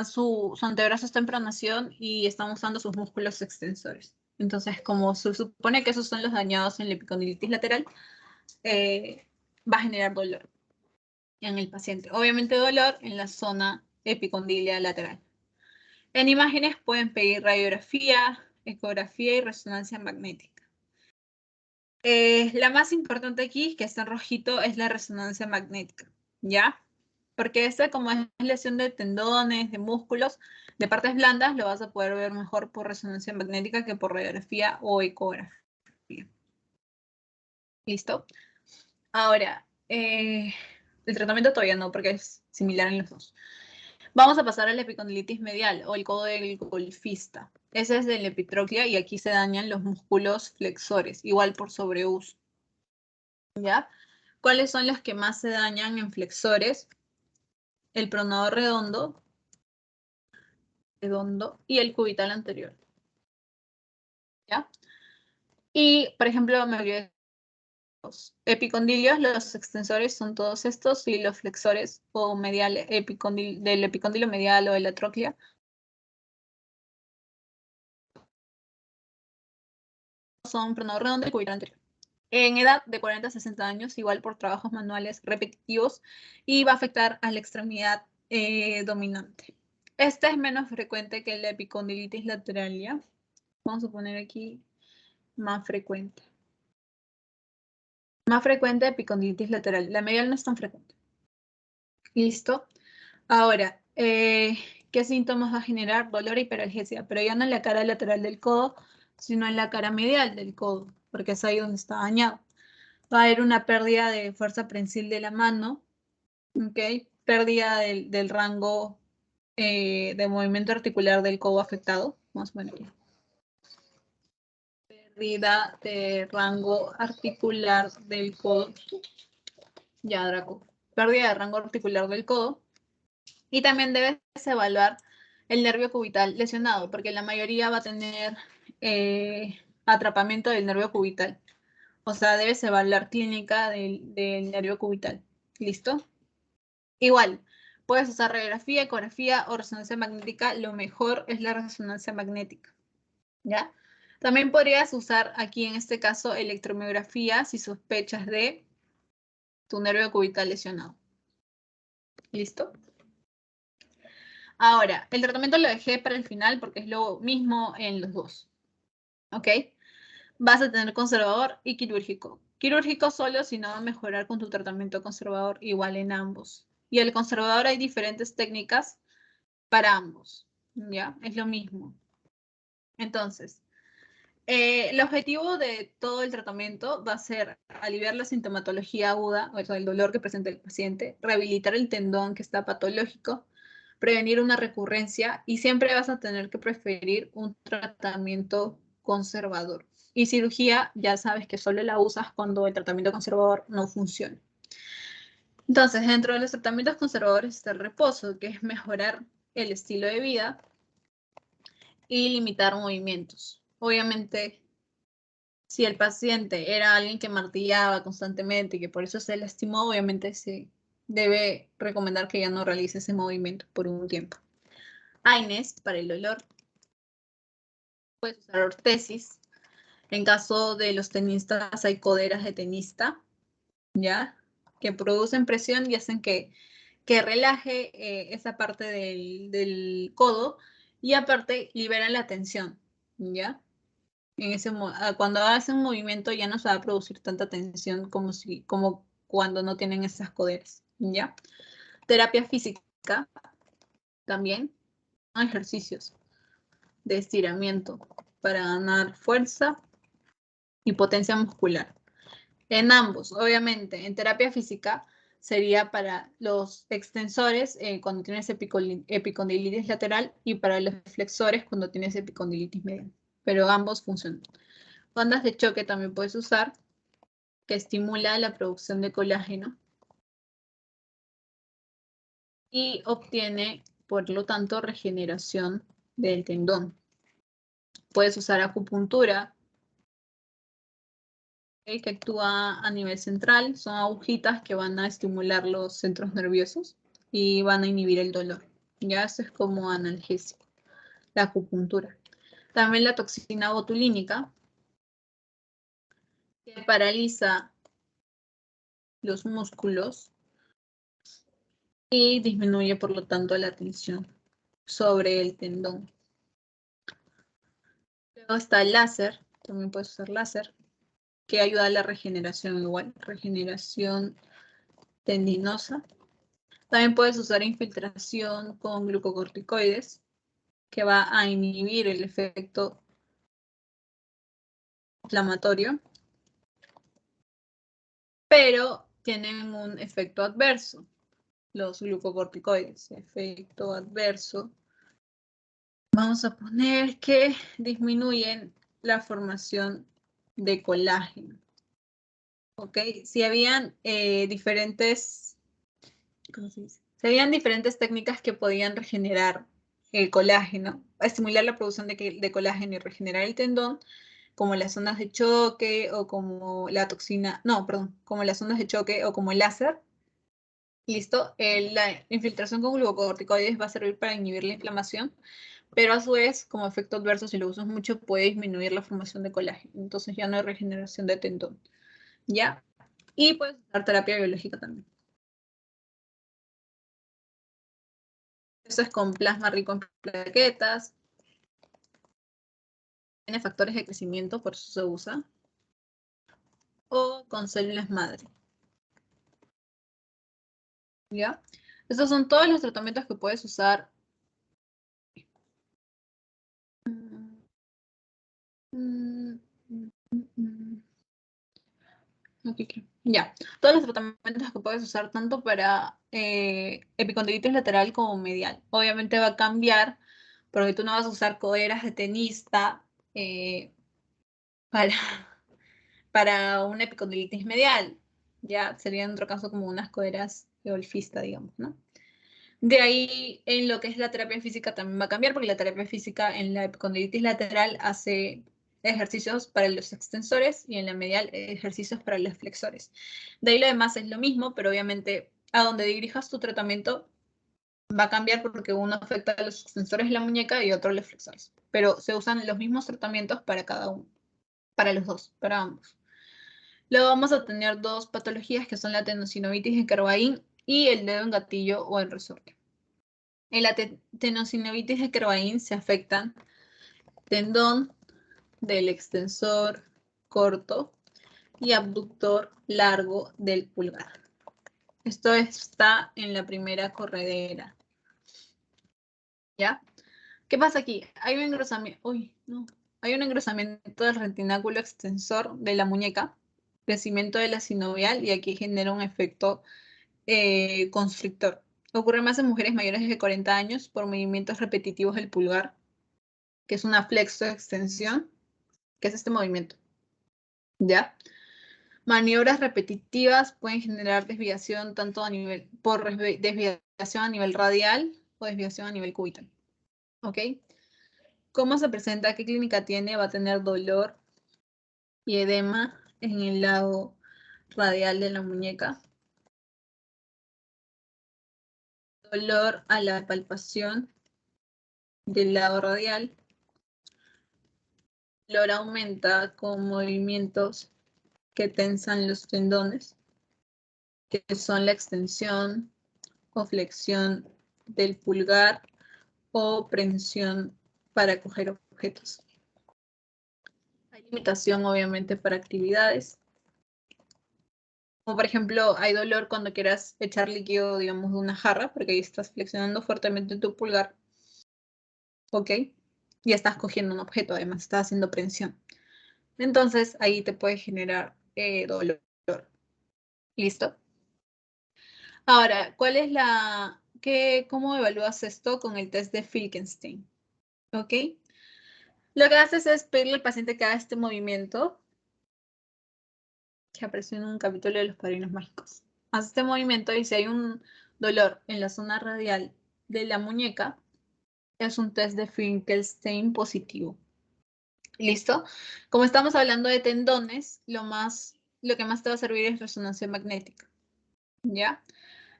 su antebrazo está en pronación y están usando sus músculos extensores. Entonces, como se supone que esos son los dañados en la epicondilitis lateral, va a generar dolor en el paciente. Obviamente dolor en la zona epicondilia lateral. En imágenes pueden pedir radiografía, ecografía y resonancia magnética. La más importante aquí, que está en rojito, es la resonancia magnética, ¿ya? Porque esta, como es lesión de tendones, de músculos, de partes blandas, lo vas a poder ver mejor por resonancia magnética que por radiografía o ecografía. ¿Listo? Ahora, el tratamiento todavía no, porque es similar en los dos. Vamos a pasar a la epicondilitis medial o el codo del golfista. Ese es de la epitroclea y aquí se dañan los músculos flexores, igual por sobreuso. ¿Ya? ¿Cuáles son los que más se dañan en flexores? El pronador redondo y el cubital anterior. ¿Ya? Y, por ejemplo, me olvidé de los epicondilios, los extensores son todos estos y los flexores o mediales del epicondilio medial o de la tróclea son pronador redondo y cubital anterior. En edad de 40 a 60 años, igual por trabajos manuales repetitivos, y va a afectar a la extremidad dominante. Esta es menos frecuente que la epicondilitis lateral, ¿ya? Vamos a poner aquí más frecuente. Más frecuente epicondilitis lateral. La medial no es tan frecuente. ¿Listo? Ahora, ¿qué síntomas va a generar? Dolor e hiperalgesia, pero ya no en la cara lateral del codo, sino en la cara medial del codo, porque es ahí donde está dañado. Va a haber una pérdida de fuerza prensil de la mano, ¿ok? Pérdida del rango de movimiento articular del codo afectado. Vamos a poner aquí. Pérdida de rango articular del codo. Ya, Draco. Pérdida de rango articular del codo. Y también debes evaluar el nervio cubital lesionado, porque la mayoría va a tener atrapamiento del nervio cubital. O sea, debes evaluar clínica del nervio cubital. ¿Listo? Igual, puedes usar radiografía, ecografía o resonancia magnética. Lo mejor es la resonancia magnética. ¿Ya? También podrías usar aquí, en este caso, electromiografía si sospechas de tu nervio cubital lesionado. ¿Listo? Ahora, el tratamiento lo dejé para el final porque es lo mismo en los dos. ¿Ok? Vas a tener conservador y quirúrgico. Quirúrgico solo si no va a mejorar con tu tratamiento conservador igual en ambos. Y el conservador hay diferentes técnicas para ambos. ¿Ya? Es lo mismo. Entonces, el objetivo de todo el tratamiento va a ser aliviar la sintomatología aguda, o sea, el dolor que presenta el paciente, rehabilitar el tendón que está patológico, prevenir una recurrencia y siempre vas a tener que preferir un tratamiento conservador. Y cirugía, ya sabes que solo la usas cuando el tratamiento conservador no funciona. Entonces, dentro de los tratamientos conservadores está el reposo, que es mejorar el estilo de vida y limitar movimientos. Obviamente, si el paciente era alguien que martillaba constantemente y que por eso se lastimó, obviamente se debe recomendar que ya no realice ese movimiento por un tiempo. AINES para el dolor. Puedes usar ortesis. En caso de los tenistas hay coderas de tenista, ¿ya? Que producen presión y hacen que relaje esa parte del codo y aparte liberan la tensión, ¿ya? Cuando hacen un movimiento ya no se va a producir tanta tensión como cuando no tienen esas coderas, ¿ya? Terapia física también, ejercicios de estiramiento para ganar fuerza y potencia muscular. En ambos, obviamente, en terapia física sería para los extensores cuando tienes epicondilitis lateral y para los flexores cuando tienes epicondilitis medial, pero ambos funcionan. Bandas de choque también puedes usar, que estimula la producción de colágeno y obtiene, por lo tanto, regeneración del tendón. Puedes usar acupuntura, que actúa a nivel central. Son agujitas que van a estimular los centros nerviosos y van a inhibir el dolor. Ya eso es como analgésico, la acupuntura. También la toxina botulínica, que paraliza los músculos y disminuye, por lo tanto, la tensión sobre el tendón. Luego está el láser, también puedes usar láser, que ayuda a la regeneración igual, regeneración tendinosa. También puedes usar infiltración con glucocorticoides, que va a inhibir el efecto inflamatorio, pero tienen un efecto adverso, los glucocorticoides. Efecto adverso. Vamos a poner que disminuyen la formación de colágeno. ¿Ok? Si habían diferentes, ¿cómo se dice? Si habían diferentes técnicas que podían regenerar el colágeno, estimular la producción de colágeno y regenerar el tendón, como las ondas de choque o como la toxina, no, perdón, como las ondas de choque o como el láser. Listo, la infiltración con glucocorticoides va a servir para inhibir la inflamación, pero a su vez, como efecto adverso, si lo usas mucho, puede disminuir la formación de colágeno. Entonces ya no hay regeneración de tendón. ¿Ya? Y puedes usar terapia biológica también. Eso es con plasma rico en plaquetas. Tiene factores de crecimiento, por eso se usa. O con células madre. ¿Ya? Estos son todos los tratamientos que puedes usar Mm, mm, mm, mm. Aquí creo. Ya, todos los tratamientos que puedes usar tanto para epicondilitis lateral como medial. Obviamente va a cambiar, porque tú no vas a usar coderas de tenista para, para una epicondilitis medial. Ya sería en otro caso como unas coderas de golfista, digamos, ¿no? De ahí, en lo que es la terapia física también va a cambiar, porque la terapia física en la epicondilitis lateral hace ejercicios para los extensores y en la medial ejercicios para los flexores. De ahí lo demás es lo mismo, pero obviamente a donde dirijas tu tratamiento va a cambiar porque uno afecta a los extensores de la muñeca y otro a los flexores. Pero se usan los mismos tratamientos para cada uno, para los dos, para ambos. Luego vamos a tener dos patologías que son la tendinocinovitis de Kervain y el dedo en gatillo o en resorte. En la tendinocinovitis de Kervain se afectan tendón del extensor corto y abductor largo del pulgar. Esto está en la primera corredera. ¿Ya? ¿Qué pasa aquí? Hay un engrosamiento. Uy, no. Hay un engrosamiento del retináculo extensor de la muñeca, crecimiento de la sinovial y aquí genera un efecto constrictor. Ocurre más en mujeres mayores de 40 años por movimientos repetitivos del pulgar, que es una flexo-extensión, que es este movimiento. ¿Ya? Maniobras repetitivas pueden generar desviación tanto a nivel, por desviación a nivel radial o desviación a nivel cubital. ¿Ok? ¿Cómo se presenta? ¿Qué clínica tiene? Va a tener dolor y edema en el lado radial de la muñeca. Dolor a la palpación del lado radial. Dolor aumenta con movimientos que tensan los tendones, que son la extensión o flexión del pulgar o prensión para coger objetos. Hay limitación, obviamente, para actividades. Como por ejemplo, hay dolor cuando quieras echar líquido, digamos, de una jarra, porque ahí estás flexionando fuertemente tu pulgar. ¿Ok? Y estás cogiendo un objeto, además, estás haciendo prensión. Entonces, ahí te puede generar dolor. ¿Listo? Ahora, ¿cómo evalúas esto con el test de Filkenstein? ¿Ok? Lo que haces es pedirle al paciente que haga este movimiento que apareció en un capítulo de Los Padrinos Mágicos. Haz este movimiento y si hay un dolor en la zona radial de la muñeca, es un test de Finkelstein positivo. ¿Listo? Como estamos hablando de tendones, lo que más te va a servir es resonancia magnética. ¿Ya?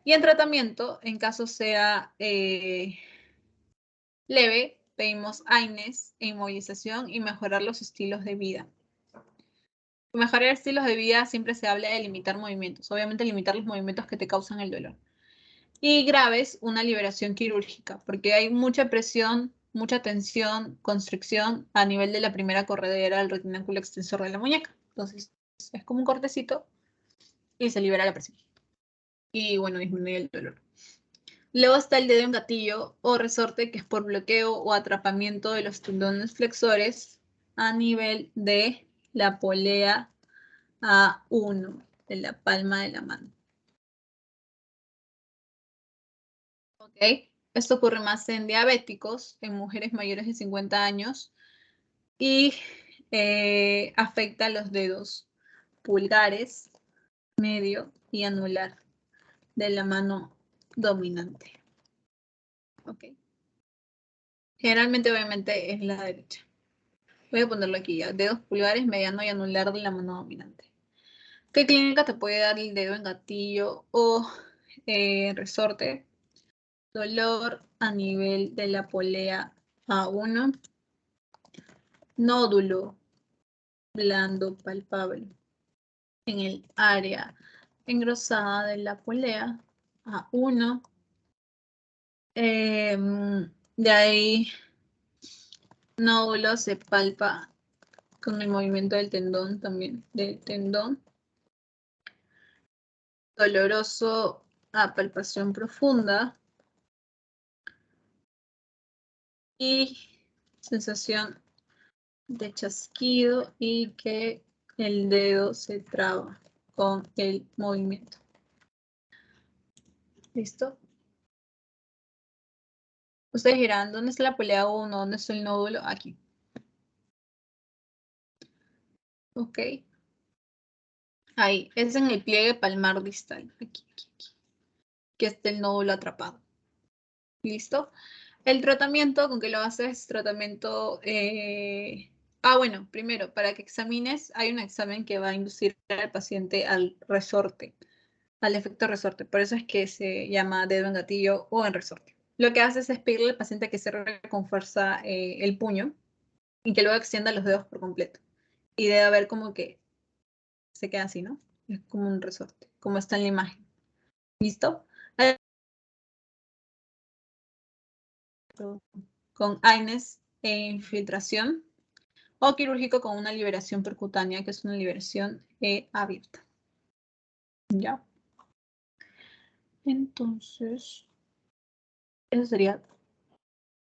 Y en tratamiento, en caso sea leve, pedimos AINES e inmovilización y mejorar los estilos de vida. Mejorar estilos de vida siempre se habla de limitar movimientos. Obviamente limitar los movimientos que te causan el dolor. Y graves, una liberación quirúrgica, porque hay mucha presión, mucha tensión, constricción a nivel de la primera corredera del retináculo extensor de la muñeca. Entonces, es como un cortecito y se libera la presión. Y bueno, disminuye el dolor. Luego está el dedo en gatillo o resorte, que es por bloqueo o atrapamiento de los tendones flexores a nivel de la polea A1 de la palma de la mano. ¿Ok? Esto ocurre más en diabéticos, en mujeres mayores de 50 años y afecta los dedos pulgares, medio y anular de la mano dominante. ¿Ok? Generalmente, obviamente, es la derecha. Voy a ponerlo aquí ya. Dedos pulgares, mediano y anular de la mano dominante. ¿Qué clínica te puede dar el dedo en gatillo o resorte? Dolor a nivel de la polea A1. Nódulo blando palpable en el área engrosada de la polea A1. De ahí, nódulo se palpa con el movimiento del tendón también, del tendón. Doloroso a palpación profunda. Y sensación de chasquido y que el dedo se traba con el movimiento. ¿Listo? Ustedes dirán, ¿dónde está la polea 1? ¿Dónde está el nódulo? Aquí. Ok. Ahí, es en el pliegue palmar distal. Aquí, aquí, aquí. Que está el nódulo atrapado. ¿Listo? El tratamiento, ¿con qué lo haces? Tratamiento... bueno, primero, para que examines, hay un examen que va a inducir al paciente al resorte, al efecto resorte. Por eso es que se llama dedo en gatillo o en resorte. Lo que haces es pedirle al paciente que cierre con fuerza el puño y que luego extienda los dedos por completo. Y debe haber como que se queda así, ¿no? Es como un resorte, como está en la imagen. ¿Listo? Con AINES e infiltración o quirúrgico con una liberación percutánea, que es una liberación abierta. ¿Ya? Entonces, eso sería